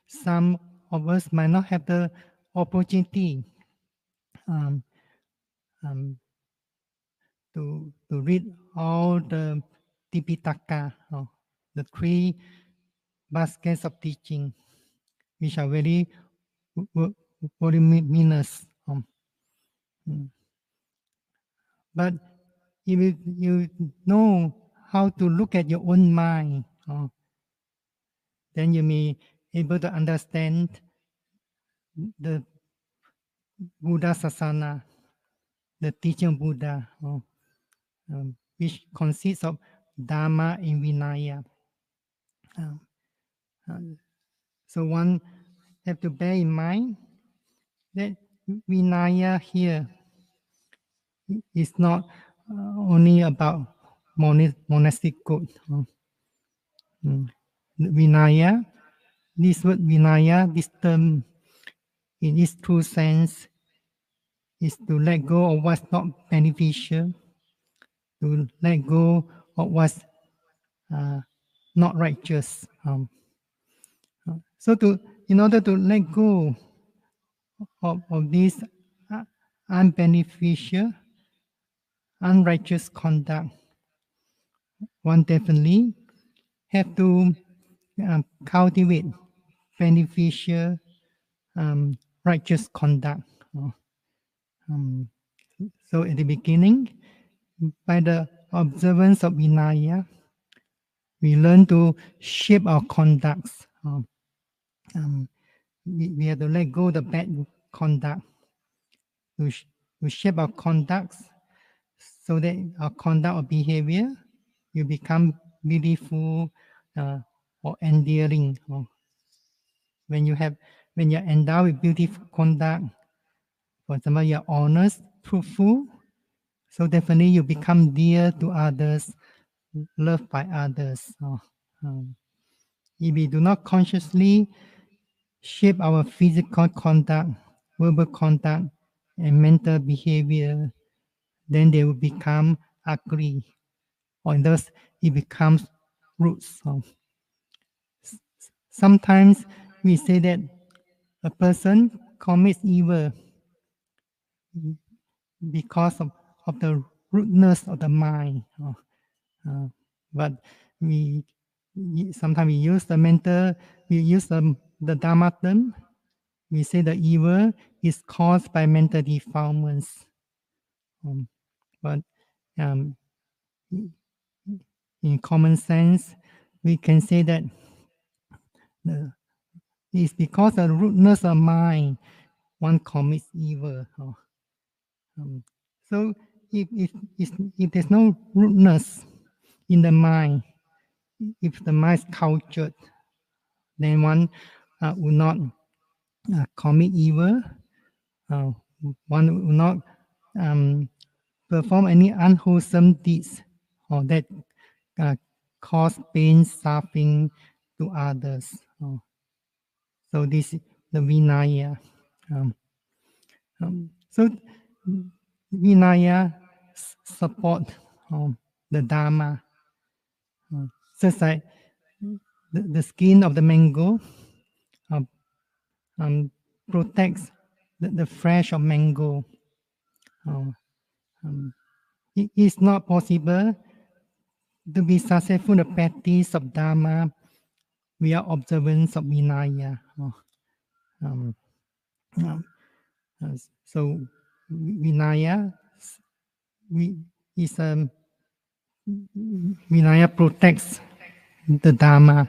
Some of us might not have the opportunity um, um, to read all the Tipitaka, the three baskets of teaching, which are very voluminous. But if you know how to look at your own mind, then you may able to understand the Buddha Sasana, the teaching of Buddha, which consists of Dharma and Vinaya. So one have to bear in mind that Vinaya here is not only about monastic code. Vinaya, this word Vinaya, this term in its true sense is to let go of what's not beneficial, to let go of what's not righteous. So in order to let go of this unbeneficial, unrighteous conduct, one definitely have to cultivate beneficial, righteous conduct. So at the beginning, by the observance of Vinaya, we learn to shape our conducts. We have to let go of the bad conduct, to shape our conducts so that our conduct or behavior will become beautiful or endearing. When you're endowed with beautiful conduct, for example, you're honest, truthful, so definitely you become dear to others, loved by others. If we do not consciously shape our physical conduct, verbal conduct, and mental behavior, then they will become ugly, or thus it becomes roots. Sometimes we say that a person commits evil because of the rudeness of the mind. But we sometimes we use the Dharma term. We say the evil is caused by mental defilements. But in common sense, we can say that it's because of the rudeness of mind one commits evil. So if there's no rudeness in the mind, if the mind is cultured, then one will not commit evil. One will not perform any unwholesome deeds or that cause pain, suffering to others. So this is the Vinaya. So Vinaya support the Dharma. Just like the skin of the mango protects the flesh of mango. It is not possible to be successful in the practice of Dharma without observance of Vinaya. Um, um, so Vinaya is Vinaya protects the Dharma.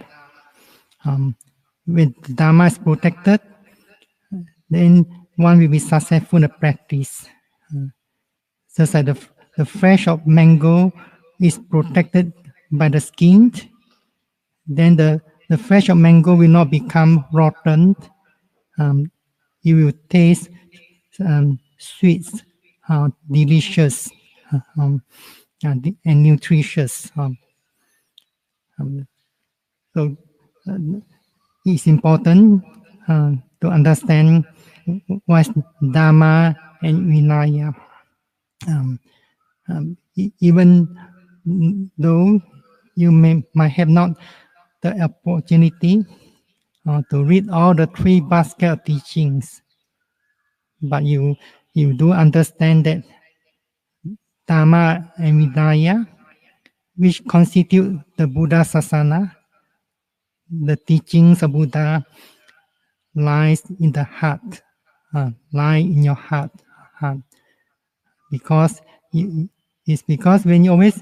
When the Dharma is protected, then one will be successful in the practice. Just like the flesh of mango is protected by the skin, then the flesh of mango will not become rotten. It will taste sweet, delicious, and nutritious. So it's important to understand what's Dharma and Vinaya. Even though you might have not the opportunity to read all the 3 basket of teachings, but you do understand that Dharma and Vinaya, which constitute the Buddha Sasana, the teachings of Buddha lies in the heart, lie in your heart, because it's because when you always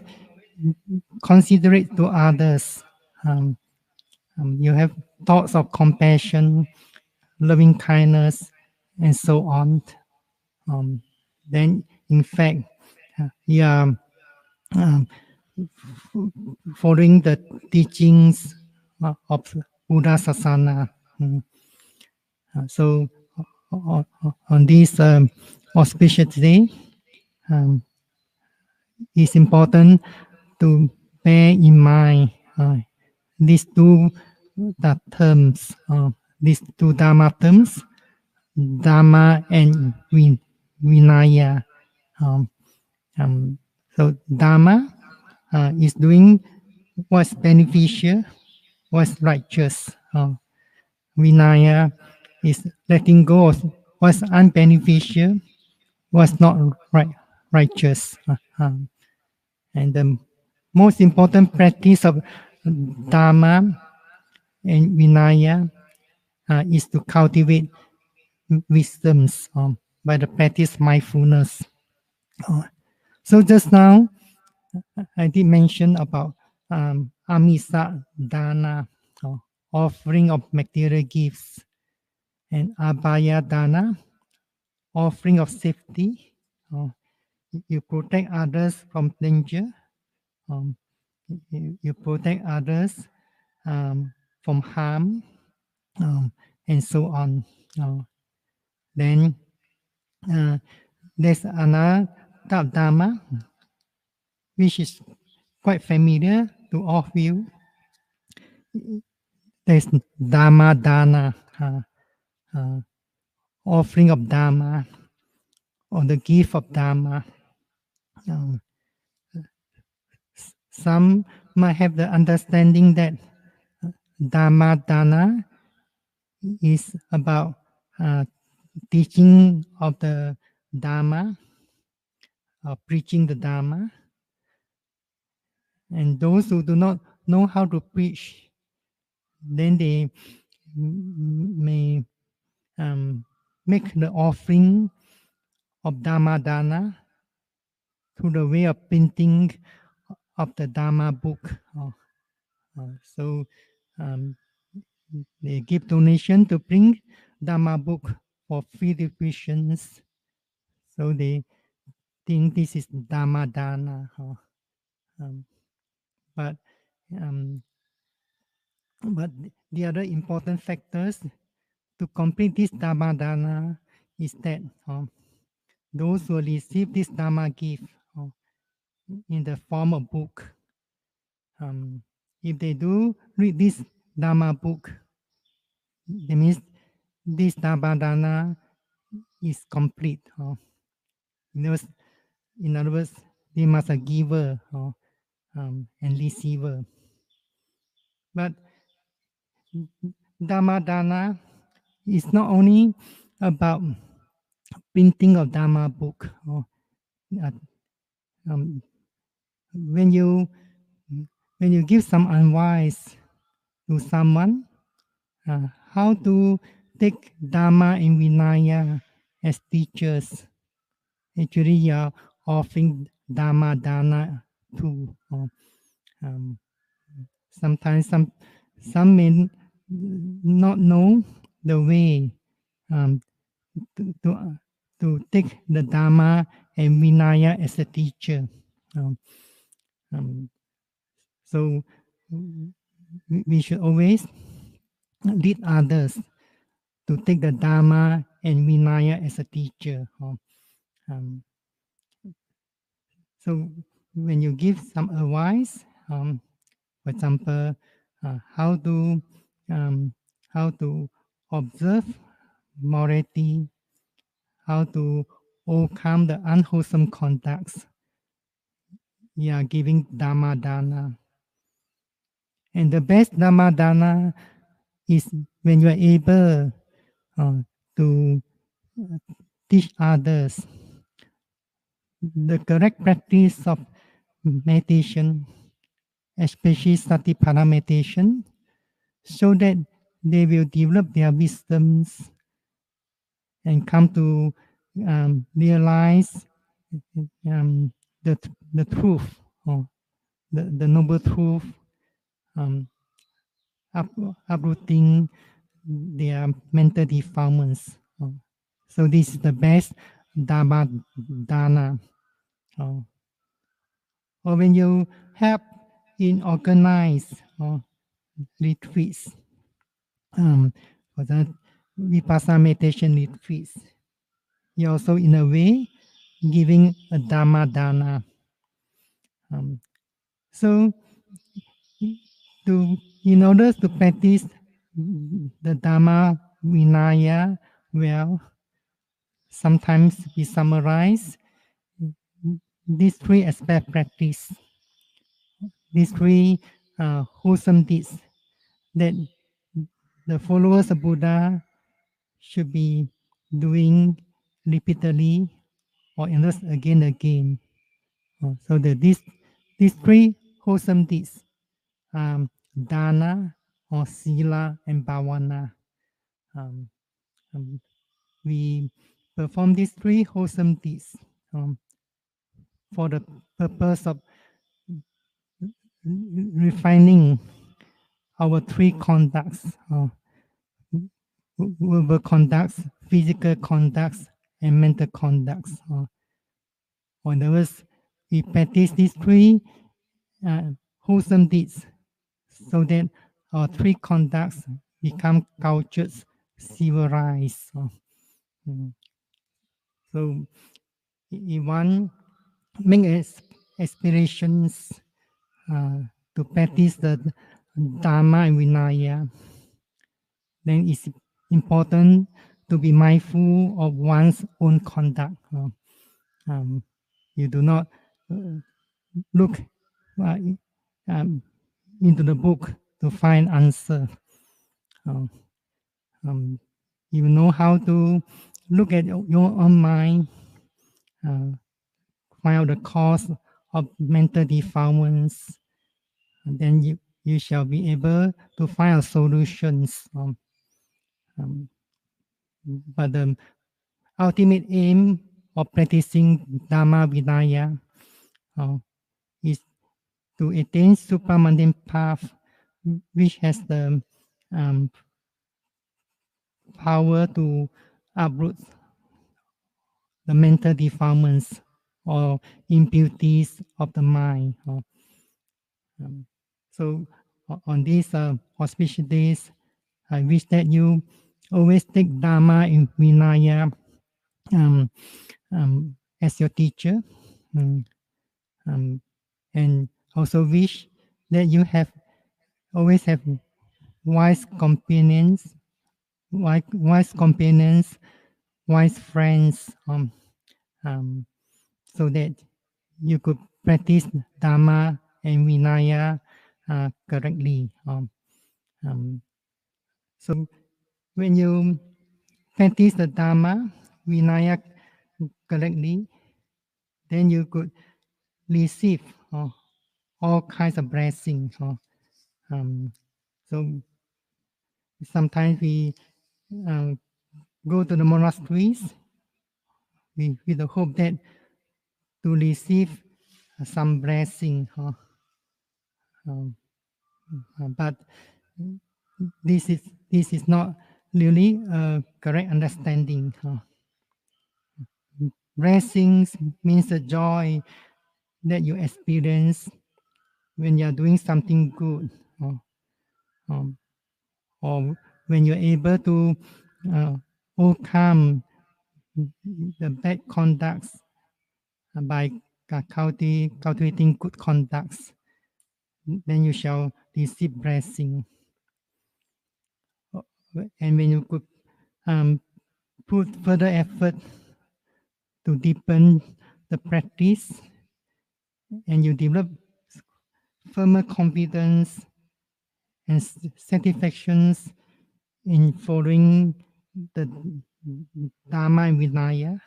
considerate to others, you have thoughts of compassion, loving kindness, and so on. Then, in fact, you are following the teachings of Buddha Sasana. So, on this auspicious day, it's important to bear in mind these two terms, these two Dharma terms, Dharma and Vinaya. So Dharma is doing what's beneficial, what's righteous. Vinaya is letting go of what's unbeneficial, what's not righteous. And the most important practice of Dharma and Vinaya is to cultivate wisdoms by the practice mindfulness. So just now, I did mention about Amisa Dana, offering of material gifts, and Abhaya Dana, offering of safety. You protect others from danger. You protect others from harm, and so on. Then there's another type of Dharma, which is quite familiar to all of you. There's Dharma Dana, offering of Dharma, or the gift of Dharma. Some might have the understanding that Dharma Dana is about teaching of the Dharma, preaching the Dharma. And those who do not know how to preach, then they may make the offering of Dharma Dana through the way of printing of the Dharma book. So they give donation to print Dharma book for free distributions. So they think this is Dharma Dana. But the other important factors to complete this Dharma Dana is that those who receive this Dharma gift in the form of book, if they do read this Dharma book, that means this Dharma Dana is complete. In other words, they must a giver and receiver. But Dharma Dana is not only about printing of Dharma book. Uh, um, when you give some advice to someone, how to take Dharma and Vinaya as teachers, actually you are offering Dharma Dana too. Sometimes some may not know the way um, to take the Dharma and Vinaya as a teacher. Um, um, so we should always lead others to take the Dharma and Vinaya as a teacher. Um, so when you give some advice, for example, how to um, observe morality, how to overcome the unwholesome conducts, you are giving Dharma Dana. And the best Dharma Dana is when you are able to teach others the correct practice of meditation, especially Satipatthana meditation, so that they will develop their wisdoms and come to realize the truth, or the noble truth, uprooting their mental defilements. So this is the best Dharma Dana. Or when you help in organized retreats, for that Vipassana meditation retreats, you also in a way giving a Dharma Dana. So in order to practice the Dharma Vinaya well, sometimes we summarize these three aspect practice, these three wholesome deeds that the followers of Buddha should be doing repeatedly or again and again. So these three wholesome deeds, dana or sila and bhavana. We perform these three wholesome deeds for the purpose of refining our three conducts, verbal conducts, physical conducts, and mental conducts. In other words, we practice these three wholesome deeds so that our three conducts become cultured, civilized. So if one make aspirations to practice the Dharma and Vinaya, then it's important to be mindful of one's own conduct. You do not look into the book to find answer. You know how to look at your own mind, find out the cause of mental defilements, and then you shall be able to find solutions. But the ultimate aim of practicing Dharma Vinaya is to attain supramundane path, which has the power to uproot the mental defilements or impurities of the mind. So on these auspicious days, I wish that you always take Dharma and Vinaya as your teacher, and also wish that you have always have wise companions, wise companions, wise friends, so that you could practice Dharma and Vinaya correctly. So when you practice the Dharma, Vinaya correctly, then you could receive all kinds of blessings. So sometimes we go to the monasteries with the hope that to receive some blessing. But this is not really a correct understanding. Blessings means the joy that you experience when you are doing something good, or when you're able to overcome the bad conducts by cultivating good conducts, then you shall receive blessing. And when you could put further effort to deepen the practice, and you develop firmer confidence and satisfactions in following the Dharma and Vinaya,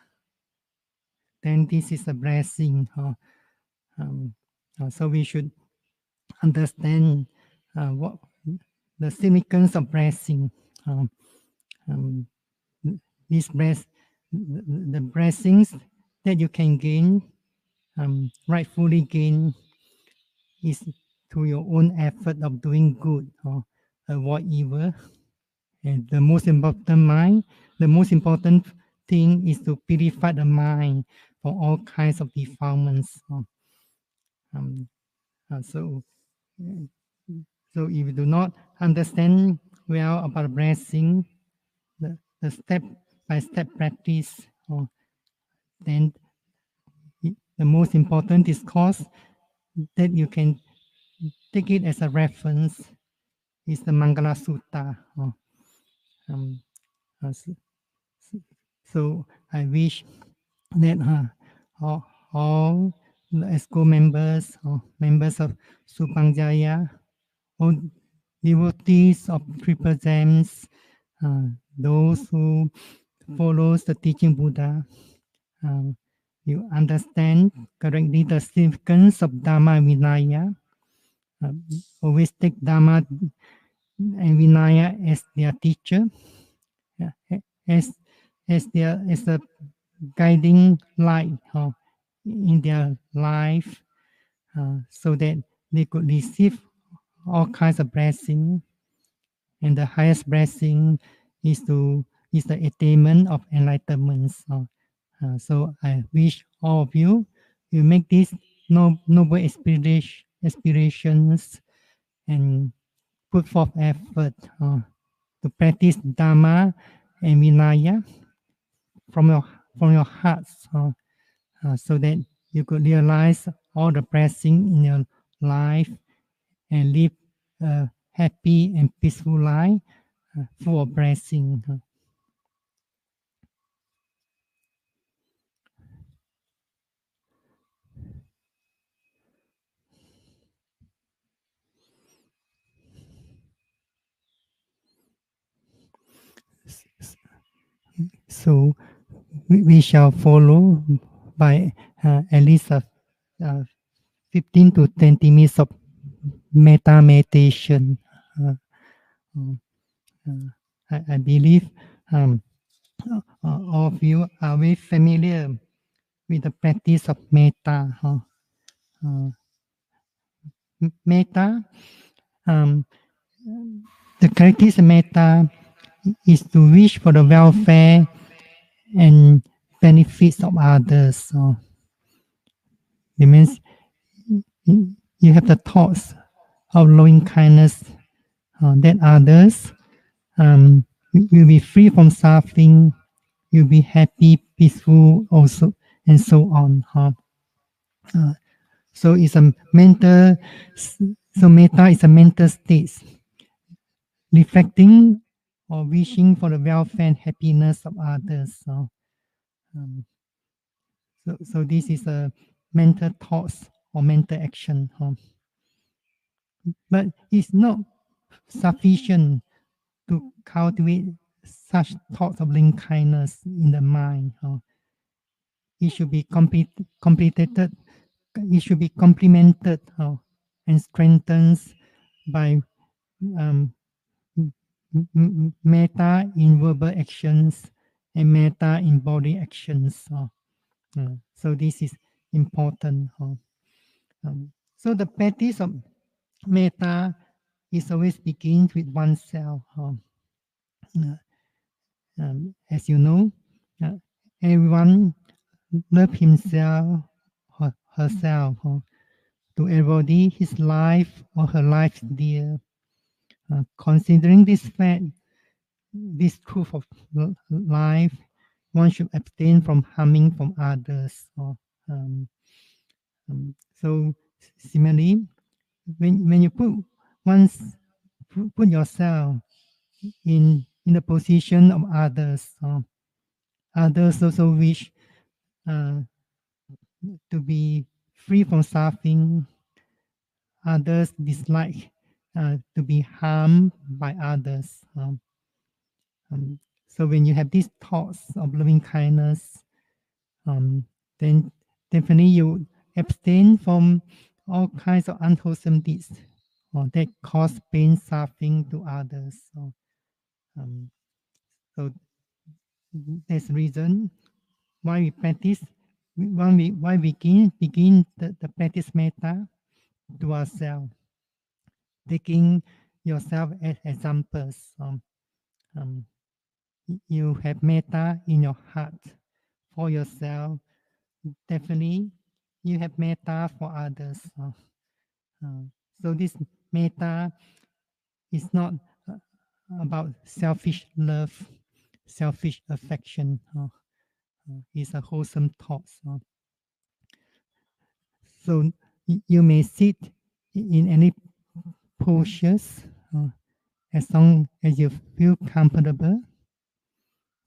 then this is a blessing. So we should understand what the significance of blessing. These the blessings that you can gain, rightfully gain, is through your own effort of doing good or avoid evil. And the most important thing is to purify the mind from all kinds of defilements. So if you do not understand well about blessing, the step-by-step practice, then the most important discourse that you can take it as a reference is the Mangala Sutta. So I wish that all the ESCO members or members of Supangjaya, all devotees of Triple Gems, those who follows the teaching Buddha, you understand correctly the significance of Dharma and Vinaya. Always take Dharma and Vinaya as their teacher, as a guiding light in their life, so that they could receive all kinds of blessing. And the highest blessing is the attainment of enlightenment. So I wish all of you make these noble aspirations and put forth effort to practice Dharma and Vinaya from your hearts, so that you could realize all the blessing in your life and live a happy and peaceful life, full of blessing. So we shall follow by at least 15 to 20 minutes of metta meditation. I believe all of you are very familiar with the practice of metta. Metta, the characteristic of metta is to wish for the welfare and benefits of others. It means you have the thoughts of loving kindness, that others will be free from suffering, you'll be happy, peaceful also, and so on. So it's a mental So metta is a mental state reflecting or wishing for the welfare and happiness of others. Um, so this is a mental thoughts or mental action. But it's not sufficient to cultivate such thoughts of loving kindness in the mind. It should be completed. It should be complemented and strengthened by um, metta in verbal actions and metta in body actions. So this is important. So the practice of metta is always begins with oneself. Uh, as you know, uh, everyone love himself or herself to embody his life or her life dear. Considering this fact, this truth of life, one should abstain from harming from others. Um, so similarly, when you once put yourself in the position of others, others also wish uh, to be free from suffering. Others dislike to be harmed by others. So when you have these thoughts of loving kindness, then definitely you abstain from all kinds of unwholesome deeds that cause pain, suffering to others. Um, so that's the reason why we practice, why we begin the practice metta to ourselves, taking yourself as examples. Um, you have metta in your heart for yourself. Definitely, you have metta for others. Uh, so this metta is not uh, about selfish love, selfish affection. It's a wholesome thought. So you may sit in any postures as long as you feel comfortable.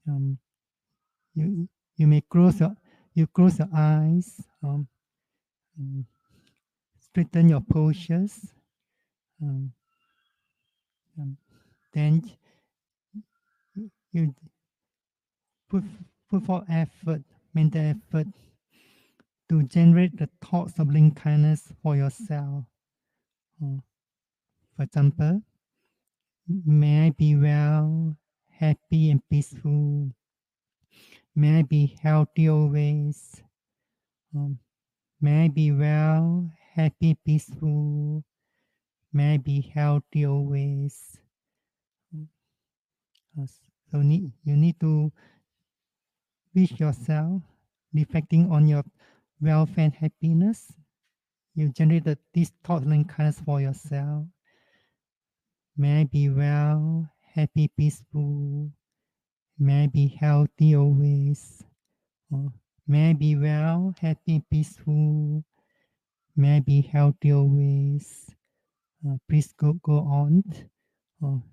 Um, you you may close your eyes, um, straighten your postures, um, then you put put for effort, mental effort to generate the thoughts of loving kindness for yourself. Uh, for example, may I be well, happy and peaceful. May I be healthy always. Um, may I be well, happy, peaceful. May I be healthy always. Uh, so you need to wish yourself, reflecting on your welfare and happiness. You generate this thought and kindness for yourself. May I be well, happy, peaceful. May I be healthy always. Uh, may I be well, happy, peaceful. May I be healthy always. Please go on.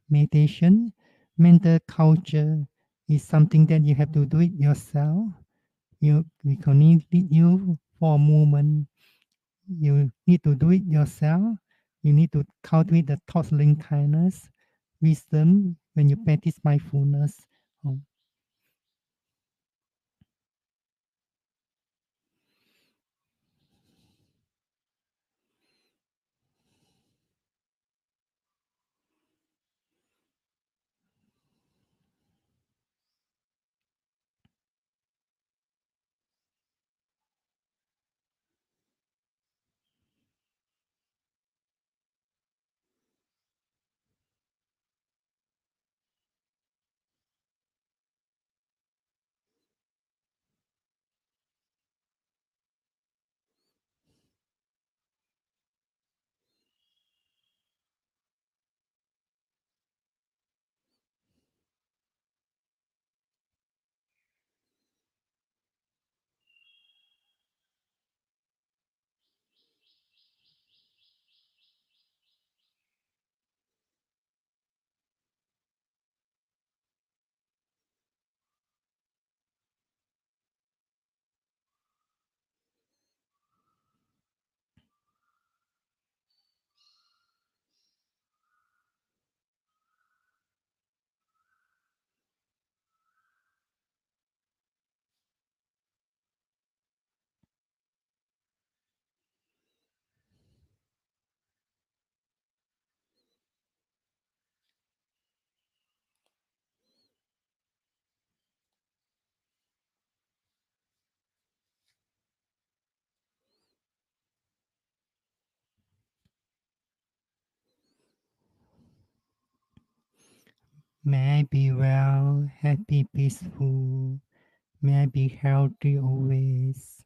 Meditation, mental culture is something that you have to do it yourself. We can only lead you for a moment. You need to do it yourself. You need to cultivate the thought link kindness, wisdom when you practice mindfulness. Um, May I be well, happy, peaceful. May I be healthy always.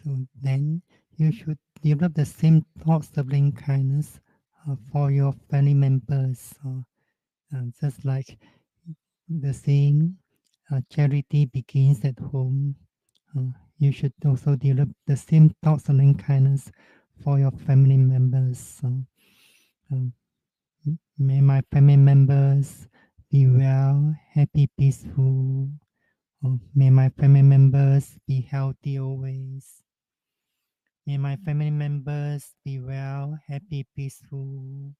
So then you should develop the same thoughts of loving kindness for your family members. Just like the saying, charity begins at home. Uh, you should also develop the same thoughts of loving kindness for your family members. Um, May my family members be well, happy, peaceful. May my family members be healthy always. May my family members be well, happy, peaceful.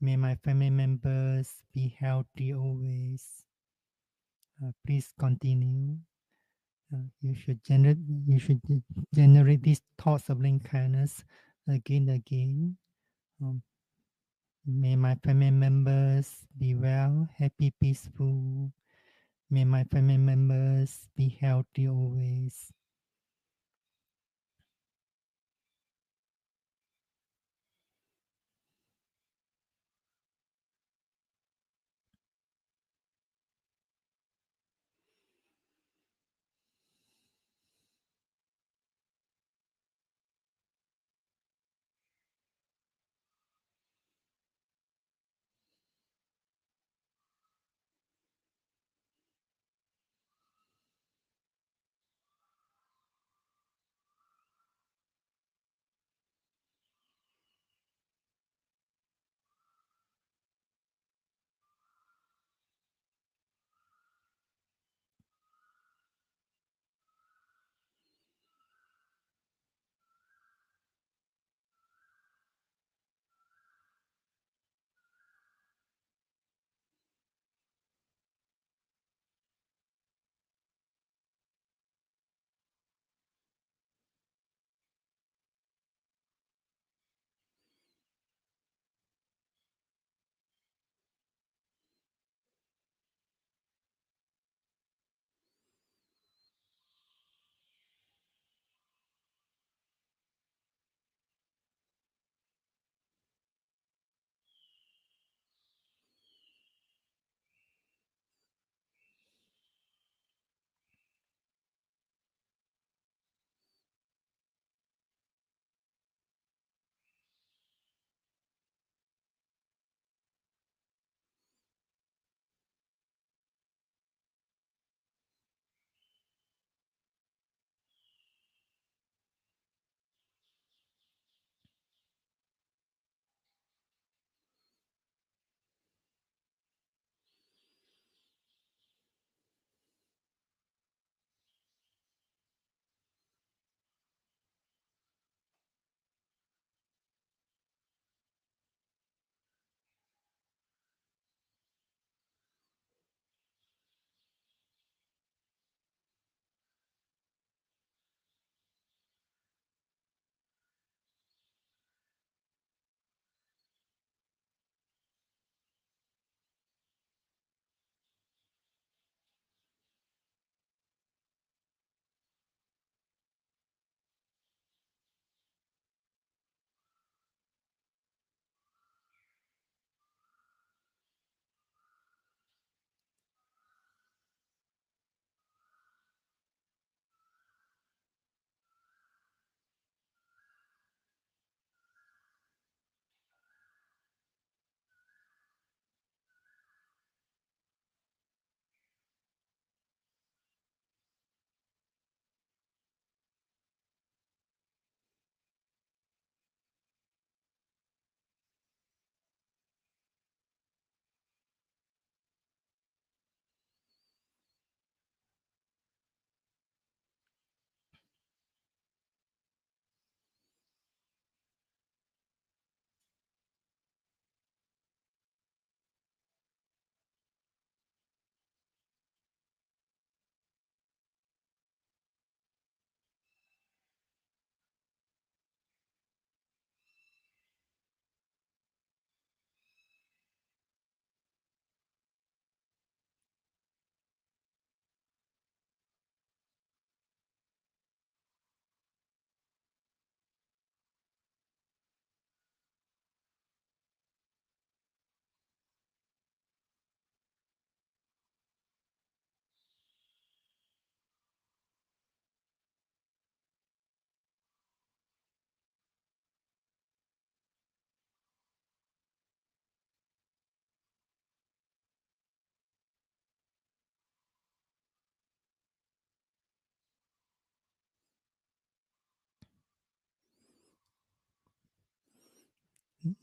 May my family members be healthy always. Please continue. You should generate these thoughts of loving kindness again and again. Um, May my family members be well, happy, peaceful. May my family members be healthy always.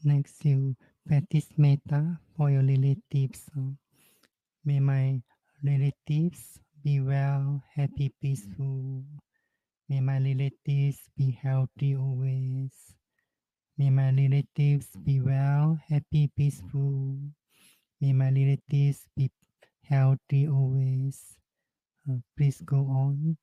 Next, you practice metta for your relatives. May my relatives be well, happy, peaceful. May my relatives be healthy always. May my relatives be well, happy, peaceful. May my relatives be healthy always. Please go on.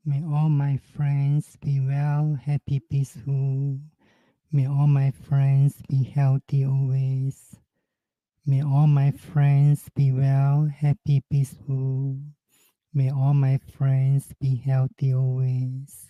May all my friends be well, happy, peaceful. May all my friends be healthy always. May all my friends be well, happy, peaceful. May all my friends be healthy always.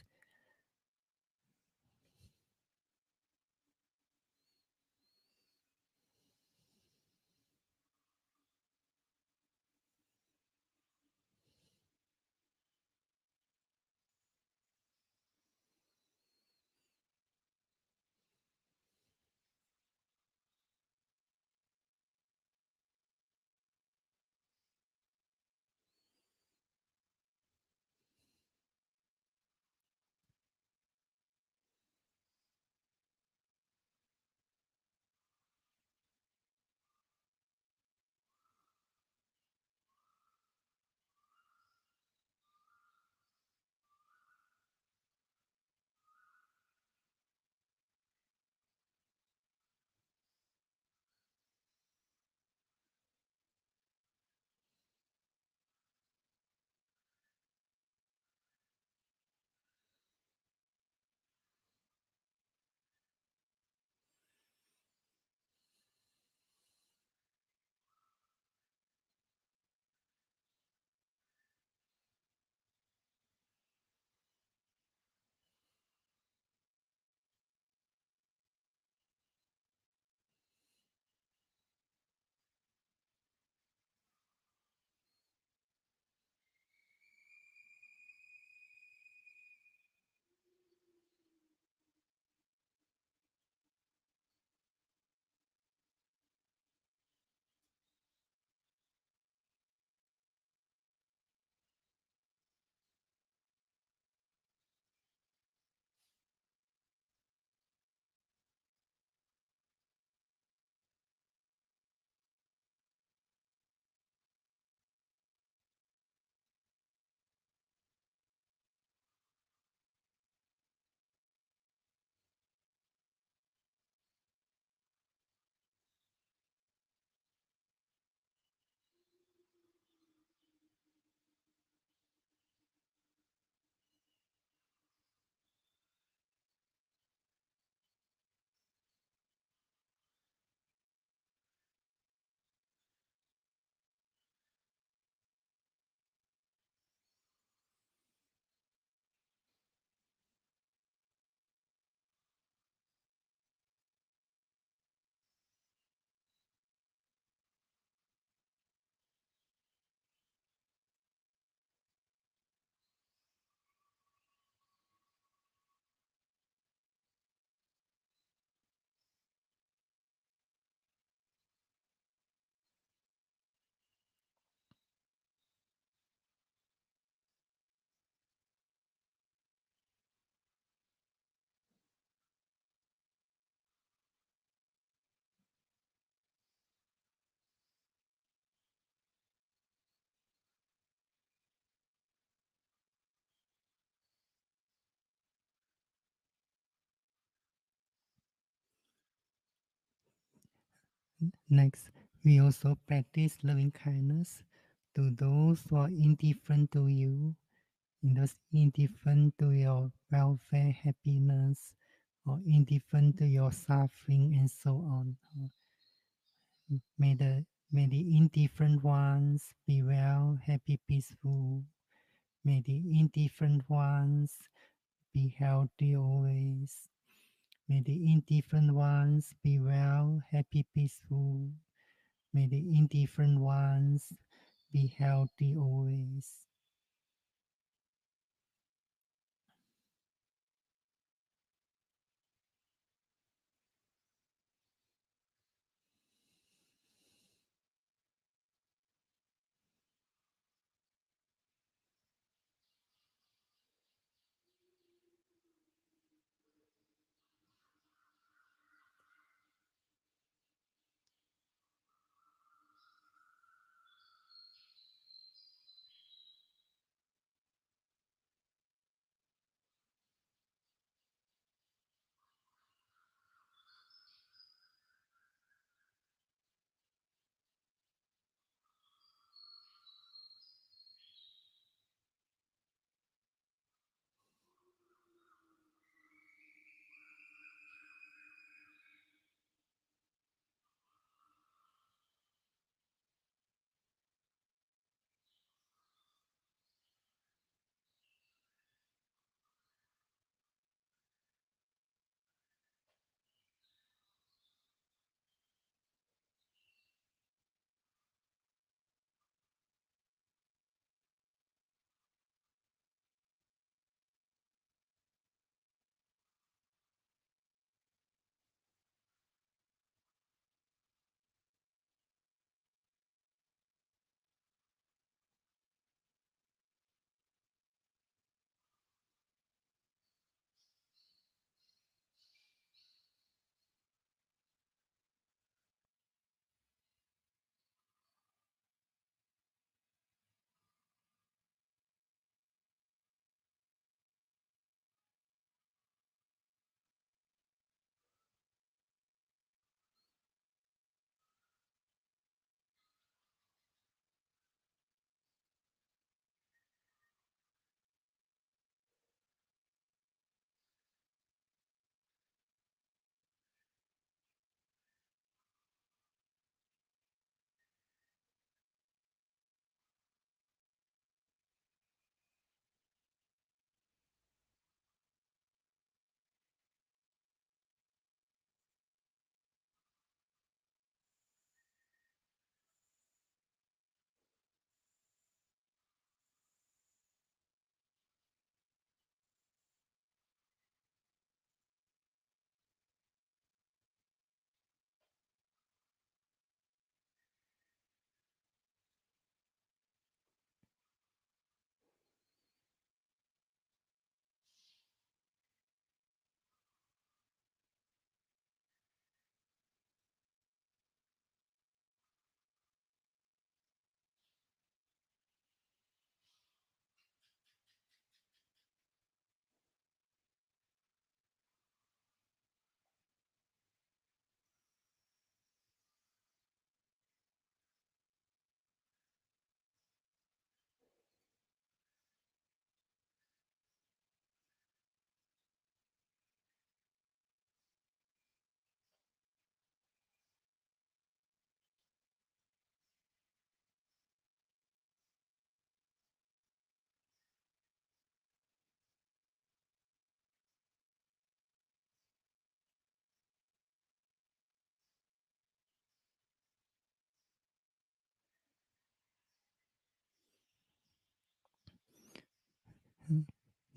Next, we also practice loving kindness to those who are indifferent to you, in those indifferent to your welfare, happiness, or indifferent to your suffering, and so on. May the indifferent ones be well, happy, peaceful. May the indifferent ones be healthy always. May the indifferent ones be well, happy, peaceful. May the indifferent ones be healthy always.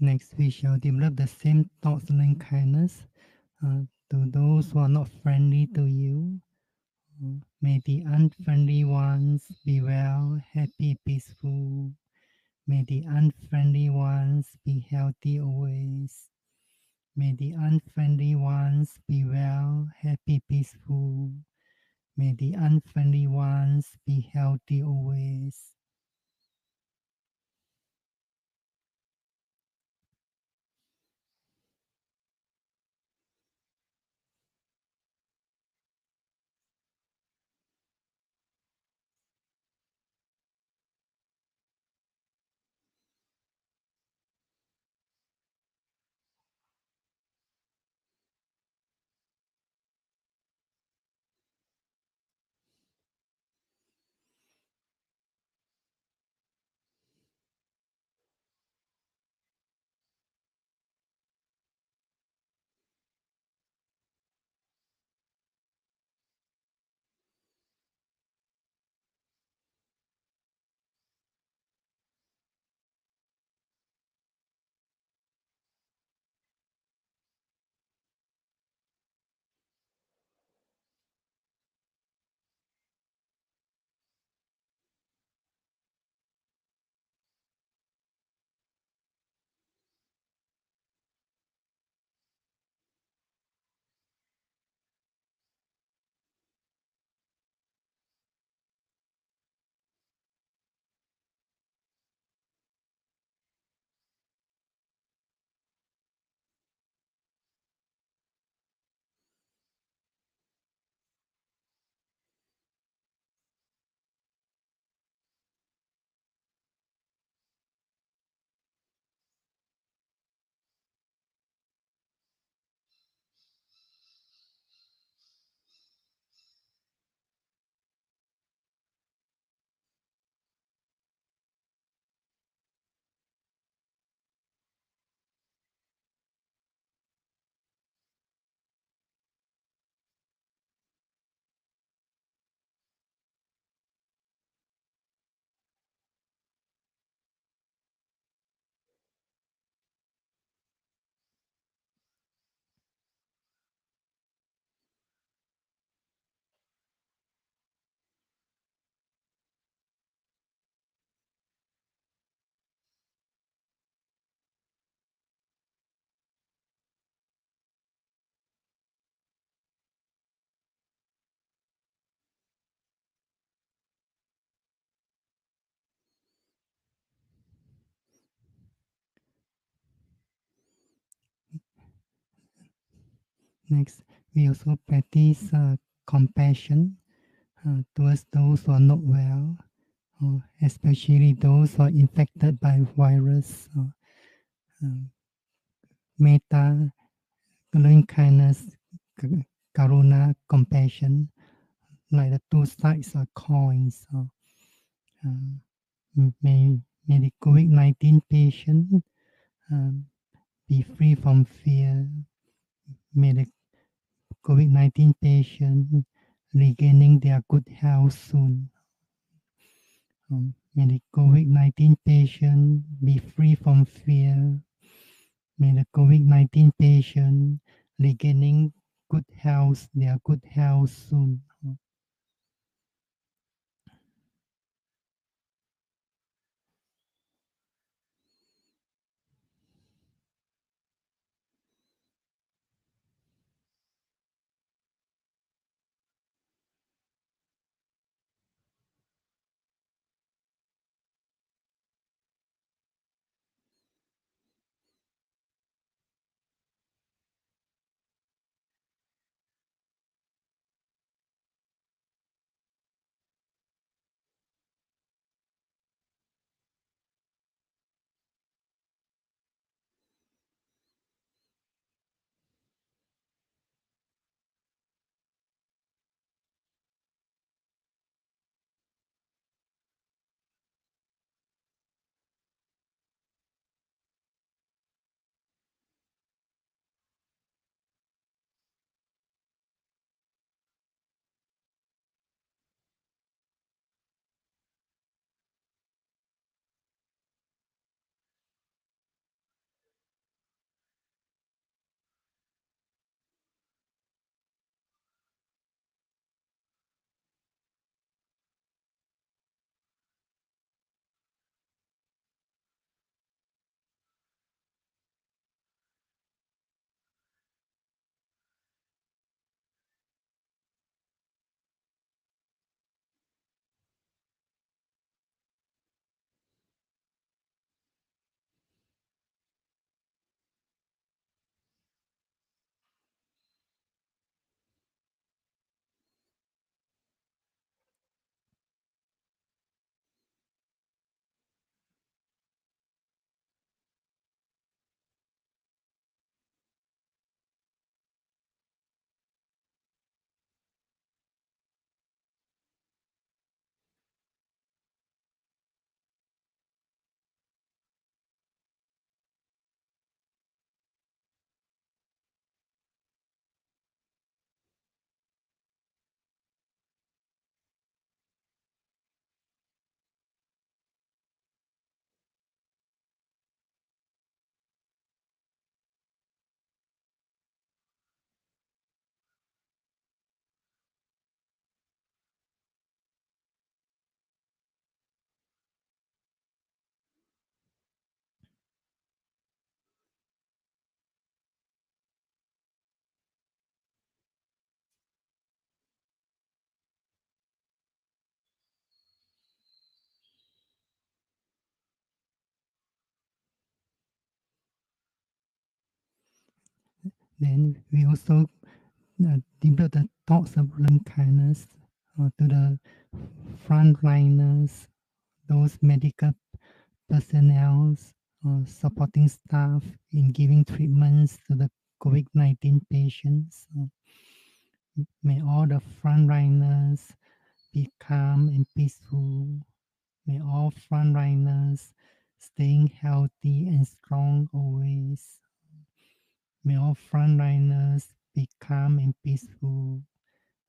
Next, we shall develop the same thoughts and kindness to those who are not friendly to you. May the unfriendly ones be well, happy, peaceful. May the unfriendly ones be healthy always. May the unfriendly ones be well, happy, peaceful. May the unfriendly ones be healthy always. Next, we also practice compassion towards those who are not well, especially those who are infected by virus. Um, Metta, loving kindness, karuna, compassion, like the two sides of coins. Um, may the COVID-19 patient um, be free from fear. May the COVID-19 patient regaining their good health soon. May the COVID-19 patient be free from fear. May the COVID-19 patient regaining good health, their good health soon. Then we also develop the thoughts of loving kindness to the frontliners, those medical personnel, supporting staff in giving treatments to the COVID-19 patients. May all the frontliners be calm and peaceful. May all frontliners staying healthy and strong always. May all frontliners be calm and peaceful.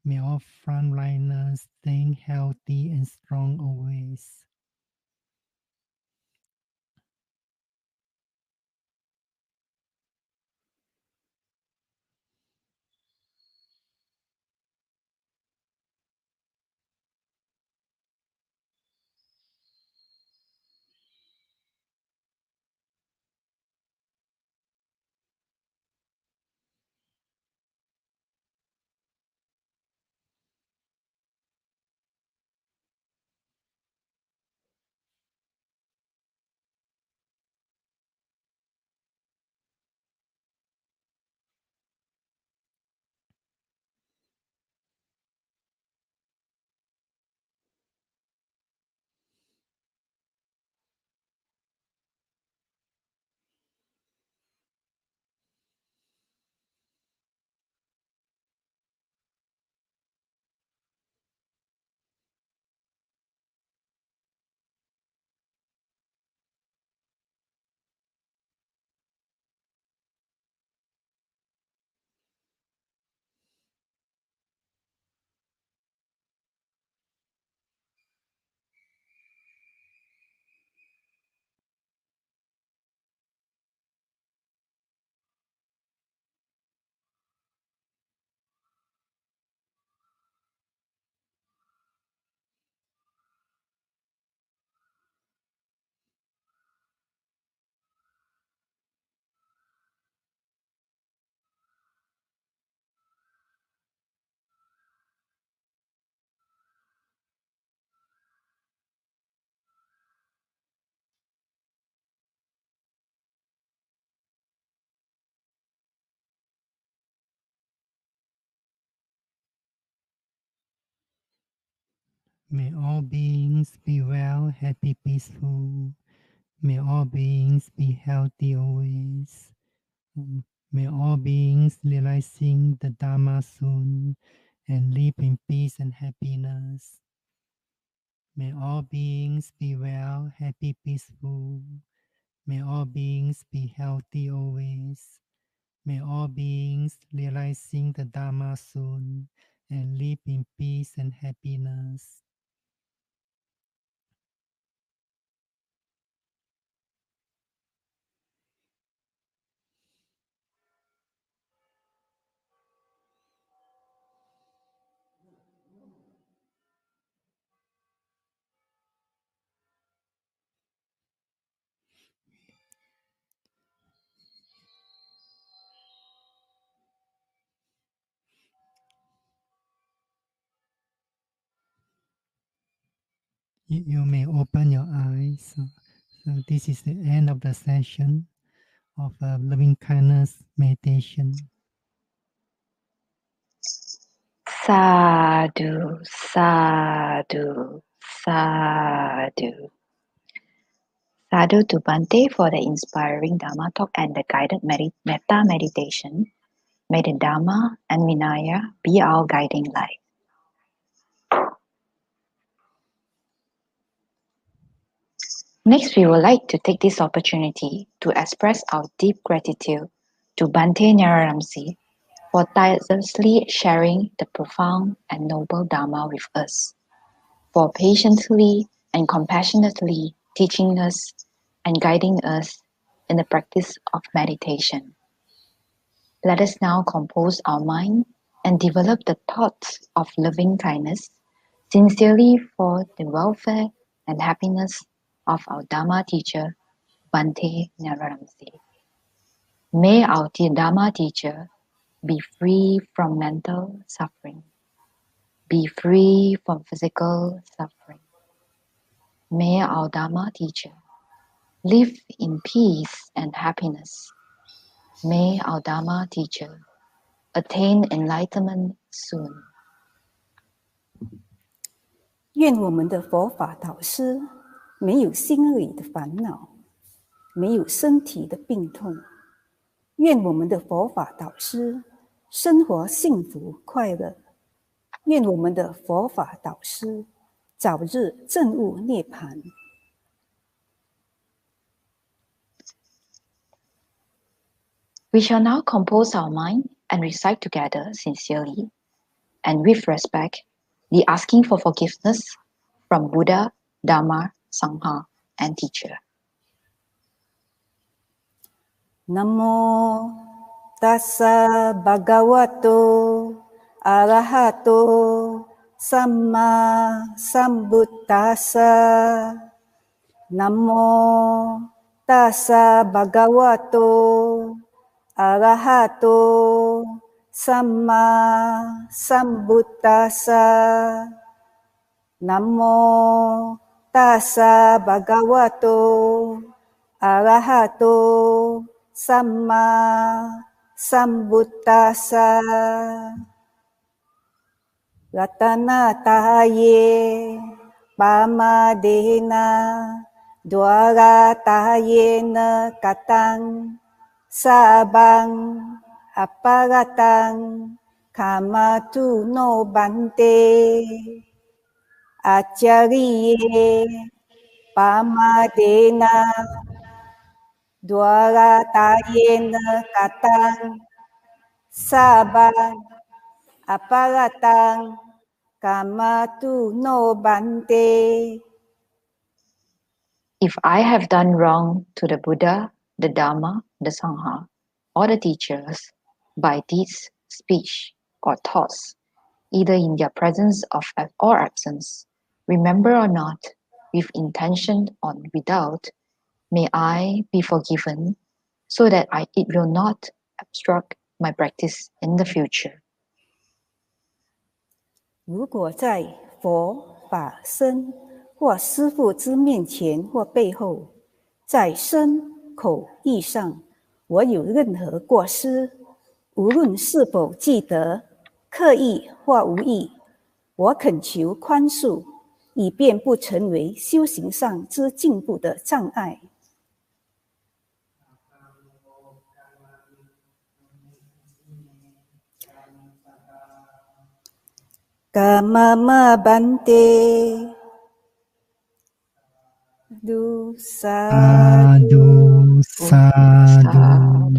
May all frontliners staying healthy and strong always. May all beings be well, happy, peaceful. May all beings be healthy always. May all beings realizing the Dharma soon and live in peace and happiness. May all beings be well, happy, peaceful. May all beings be healthy always. May all beings realizing the Dharma soon and live in peace and happiness. You may open your eyes. So this is the end of the session of loving kindness meditation. Sadhu, sadhu, sadhu. Sadhu to Bhante for the inspiring Dharma talk and the guided metta meditation. May the Dharma and Vinaya be our guiding light. Next, we would like to take this opportunity to express our deep gratitude to Bhante Nyanaramsi for tirelessly sharing the profound and noble Dharma with us, for patiently and compassionately teaching us and guiding us in the practice of meditation. Let us now compose our mind and develop the thoughts of loving kindness sincerely for the welfare and happiness of our Dharma teacher, Bhante Nyanaramsi. May our Dharma teacher be free from mental suffering, be free from physical suffering. May our Dharma teacher live in peace and happiness. May our Dharma teacher attain enlightenment soon. 愿我们的佛法导师没有心理的烦恼，没有身体的病痛。愿我们的佛法导师生活幸福快乐。愿我们的佛法导师早日证悟涅槃。We shall now compose our mind and recite together sincerely and with respect the asking for forgiveness from Buddha, Dharma, Sangha, and teacher. Namo tassa bhagavato arahato samma sambuddhassa. Namo tassa bhagavato arahato samma sambuddhassa. Namo tassa bhagavato arahato samma sambuddhassa. Ratanataye pamadena dwaratayena katang sabang aparatang kamatu no bante. Acariye pamadena dwaratayena katang sabang aparatang kamatu no bante. If I have done wrong to the Buddha, the Dharma, the Sangha, or the teachers by deeds, speech, or thoughts, either in their presence or absence, remember or not, with intention or without, may I be forgiven so that it will not obstruct my practice in the future. 如果在佛法僧或师父之面前或背后，在身口意上，我有任何过失，无论是否记得，刻意或无意，我恳求宽恕，以便不成为修行上之进步的障碍。Kamama Bhante Sadhu, sadhu.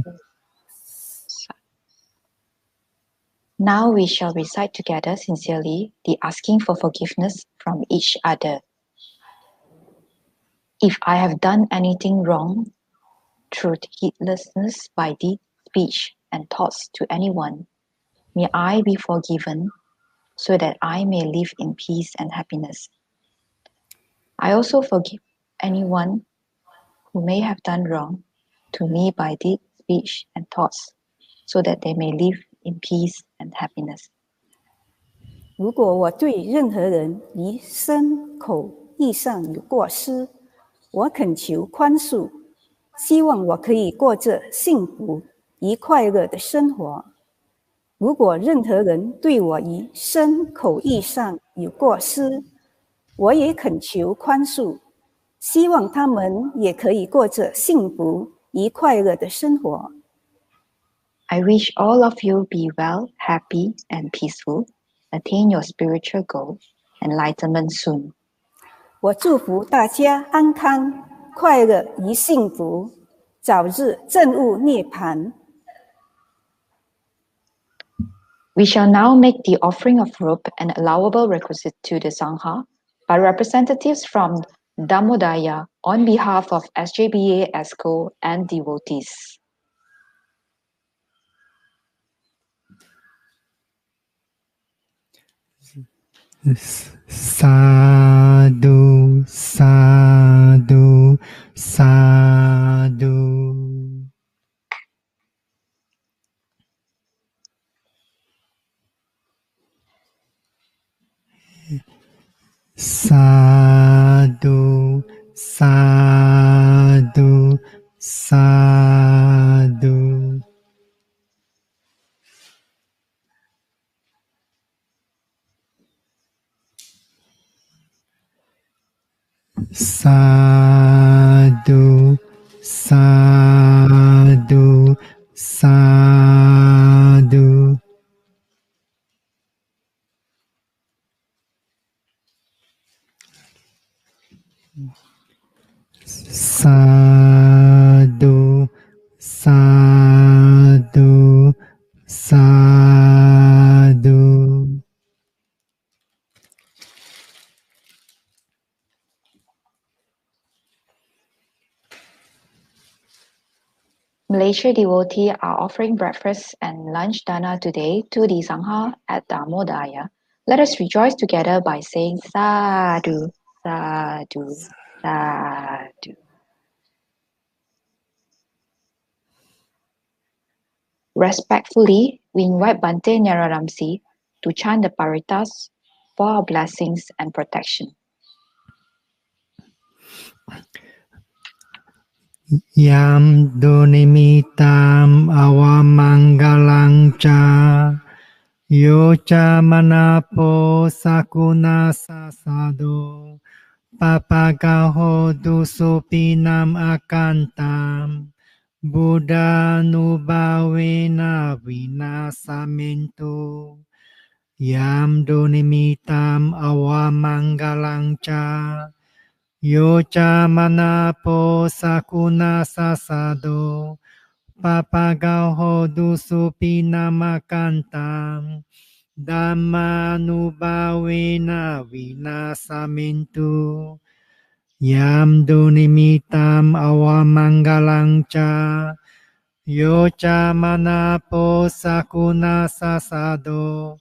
Now we shall recite together sincerely the asking for forgiveness from each other. If I have done anything wrong through heedlessness by deed, speech, and thoughts to anyone, may I be forgiven so that I may live in peace and happiness. I also forgive anyone who may have done wrong to me by deed, speech, and thoughts, so that they may live in peace and happiness. 如果我对任何人于身、口、意上有过失，我恳求宽恕，希望我可以过着幸福、愉快乐的生活。如果任何人对我于身、口、意上有过失，我也恳求宽恕，希望他们也可以过着幸福、愉快乐的生活。I wish all of you be well, happy, and peaceful. Attain your spiritual goal, enlightenment soon. 我祝福大家安康、快乐与幸福，早日证悟涅槃。We shall now make the offering of robe and allowable requisite to the Sangha by representatives from Damodaya on behalf of SJBA ESCO and devotees. Sadhu, sadhu, sadhu. Sadhu, sadhu, sadhu. Sadhu, sadhu, sadhu. Sadhu, sadhu, sadhu. Malaysia devotees are offering breakfast and lunch dana today to the Sangha at Damodaya. Let us rejoice together by saying Sadhu, Sadhu, Sadhu. Respectfully, we invite Bhante Nyanaramsi to chant the paritas for our blessings and protection. Yam dunimitam awamanggalang cha yocha manapo sakuna sasado papagaho dusupinam akantam Buddha nubawena vinasamintu Yam dunimitam awamanggalang cha Yocha manapo sakuna sasado papagaho dusupinamakantam Dhamma nubawena vinasamintu Yam dunimitam awamanggalang cha Yocha manapo sakuna sasado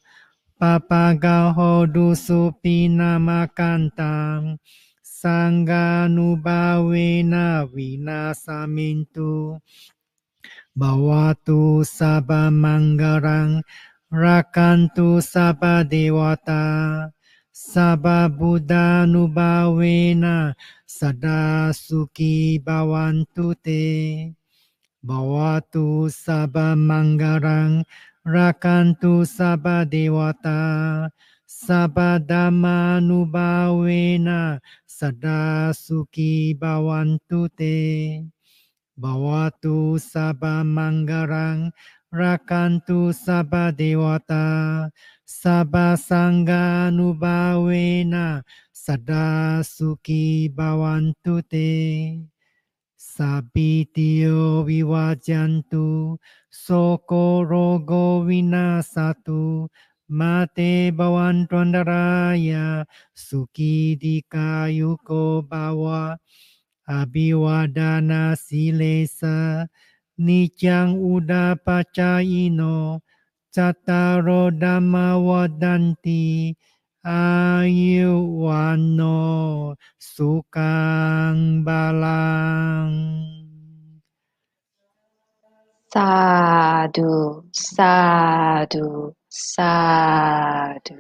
papagaho dusupinamakantam Sangha nubawena vinasamintu Bhavatu sabba manggarang rakantu sabba dewata Sabba buddha nubawena sada sukhi bhavantu te Bhavatu sabba manggarang rakantu sabba dewata Sabadamanubhavena sada suki bhavantu te. Bhavatu sabba mangarang rakantu sabba devata sabba sangha nubhavena sada suki bhavantu te. Sabitiyo vivajantu soko rogo vinasatu mate bhavantuandaraya suki dikayuko bhava abhiwadana silesa nityang udapachayino cattaro dhamma vadanti ayuwano sukang balang. Sadhu, sadhu, sadhu.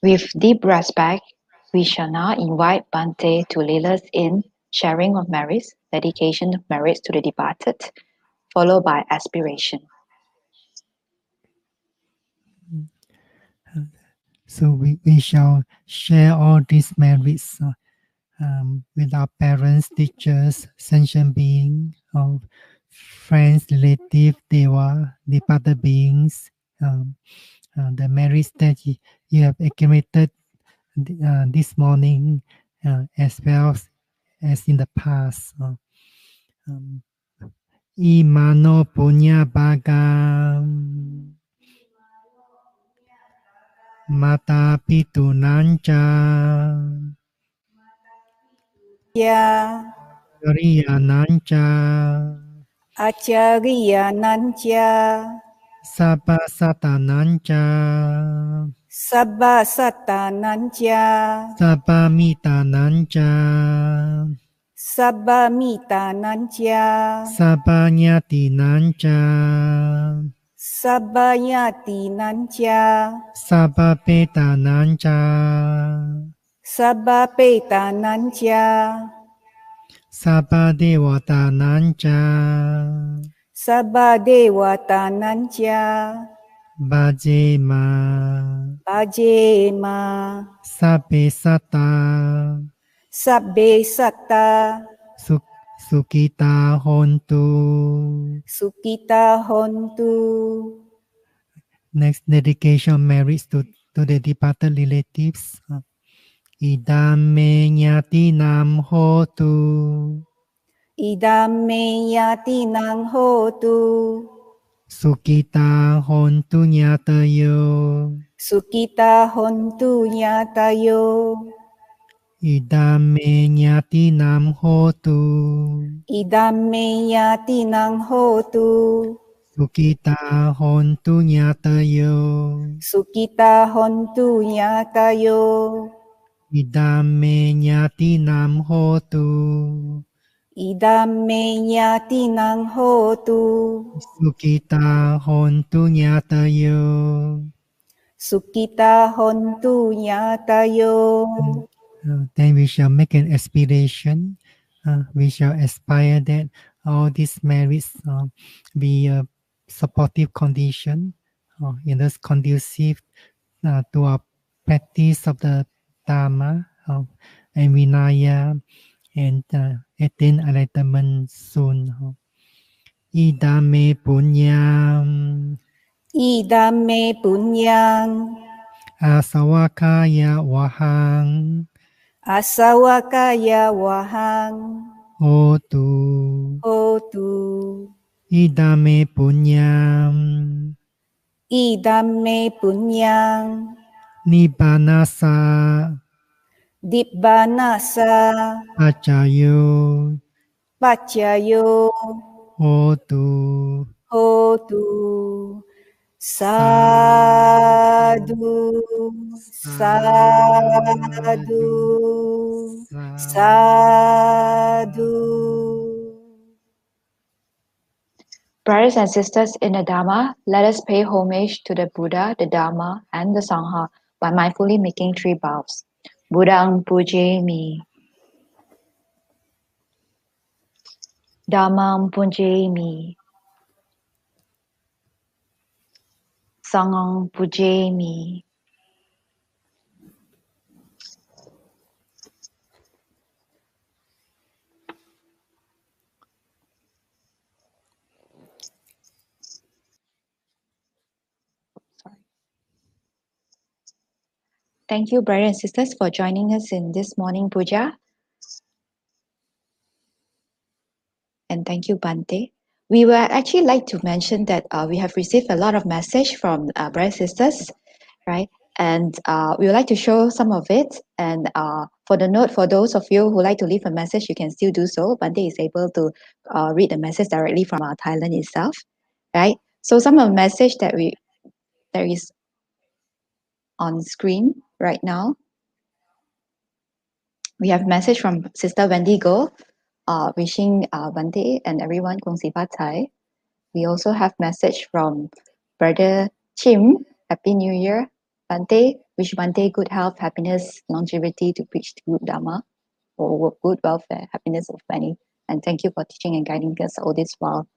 With deep respect, we shall now invite Bhante to lead us in sharing of merits, dedication of merits to the departed, followed by aspiration. So we shall share all these merits with our parents, teachers, sentient beings, friends, relatives, departed beings, the merits that you have accumulated this morning, as well as in the past. Imano punya bagam mata pitu nanca Ya Riya nanca Acharya Nanja Sabba sata nanca Sabba Sata Nanja Sabba mita nanca Sabba Mita Nanja Sabba nyati nanca Sabba Yati Nanja Sabba peta nanca Sabba Peta Nanja Sabba devata nanca Sabba Dewata Nanja Bhajema Bhajema Sabbe sata Sabbe Satta Sukita hontu. Sukita Hontu. Next, dedication merits to the departed relatives. Idame nyati nam hotu. Idame Yati Nang Hotu. Sukita hontu nyatayo. Sukita Hontu Nyatayo. Idame nyati nam hotu. Idame Yati Nang Hotu. Sukita hontu nyatayo. Sukita Hontu Nyatayo. Idame nyati nam hotu. Idame Yati Nang Hotu. Sukita hontu nyatayo. Sukita Hontu Nyatayo. Then we shall make an aspiration. We shall aspire that all these merits be a supportive condition in this conducive to our practice of the Dharma and Vinaya and attain enlightenment soon. Idame punyam Idame Punyang. asawakaya wahang Asawakaya Wahang. hotu. Hotu. Idame punyam Idame Punyang. Nibbanasa Dibbanasa. Pacayo Pacayo. Hotu Hotu. Sadhu Sadhu. Sadhu Sadhu. Sadhu. Sadhu. Brothers and sisters in the Dharma, let us pay homage to the Buddha, the Dharma, and the Sangha by mindfully making 3 bows. Buddhang pujami. Dhammam pujami. Sangong Pujemi. Thank you, brothers and sisters, for joining us in this morning puja. And thank you, Bhante. We would actually like to mention that we have received a lot of message from brothers and sisters, right? And we would like to show some of it. And for the note, for those of you who like to leave a message, you can still do so. Bhante is able to read the message directly from Thailand itself, right? So some of the message that there is on screen right now. We have message from Sister Wendy Go, wishing Bhante and everyone Kong Si Phát Thai. We also have message from Brother Chim, Happy New Year. Bhante, wish Bhante good health, happiness, longevity to preach the good Dharma, for good welfare, happiness of many. And thank you for teaching and guiding us all this while.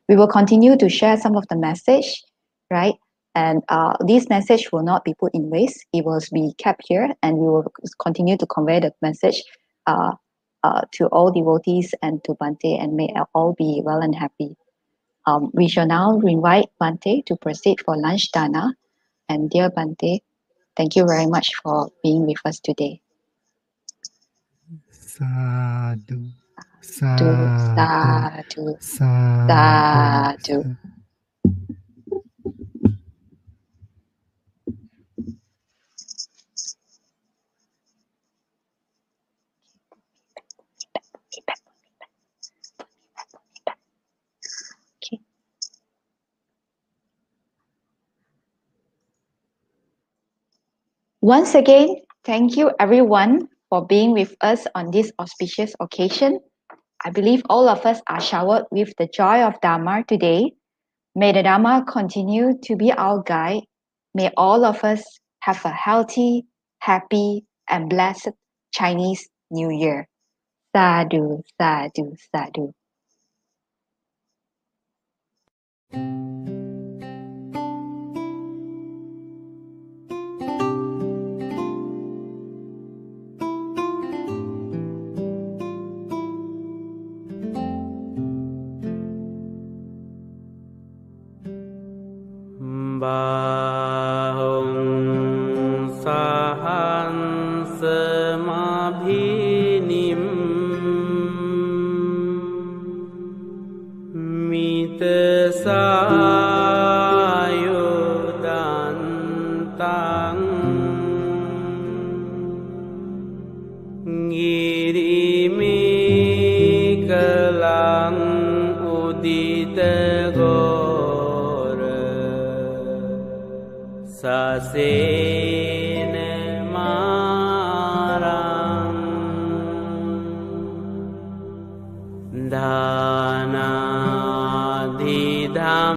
We will continue to share some of the message, right? And this message will not be put in waste. It will be kept here, and we will continue to convey the message to all devotees and to Bhante, and may all be well and happy. We shall now invite Bhante to proceed for lunch dana. And dear Bhante, thank you very much for being with us today. Sadhu, Sadhu, sadhu, sadhu. sadhu. Okay. Once again, thank you everyone for being with us on this auspicious occasion. I believe all of us are showered with the joy of Dharma today. May the Dharma continue to be our guide. May all of us have a healthy, happy, and blessed Chinese New Year. Sadhu, sadhu, sadhu. Bahong sahan samabhinim mita sayodantang ngirimi kelang udita Sasena marang dana didham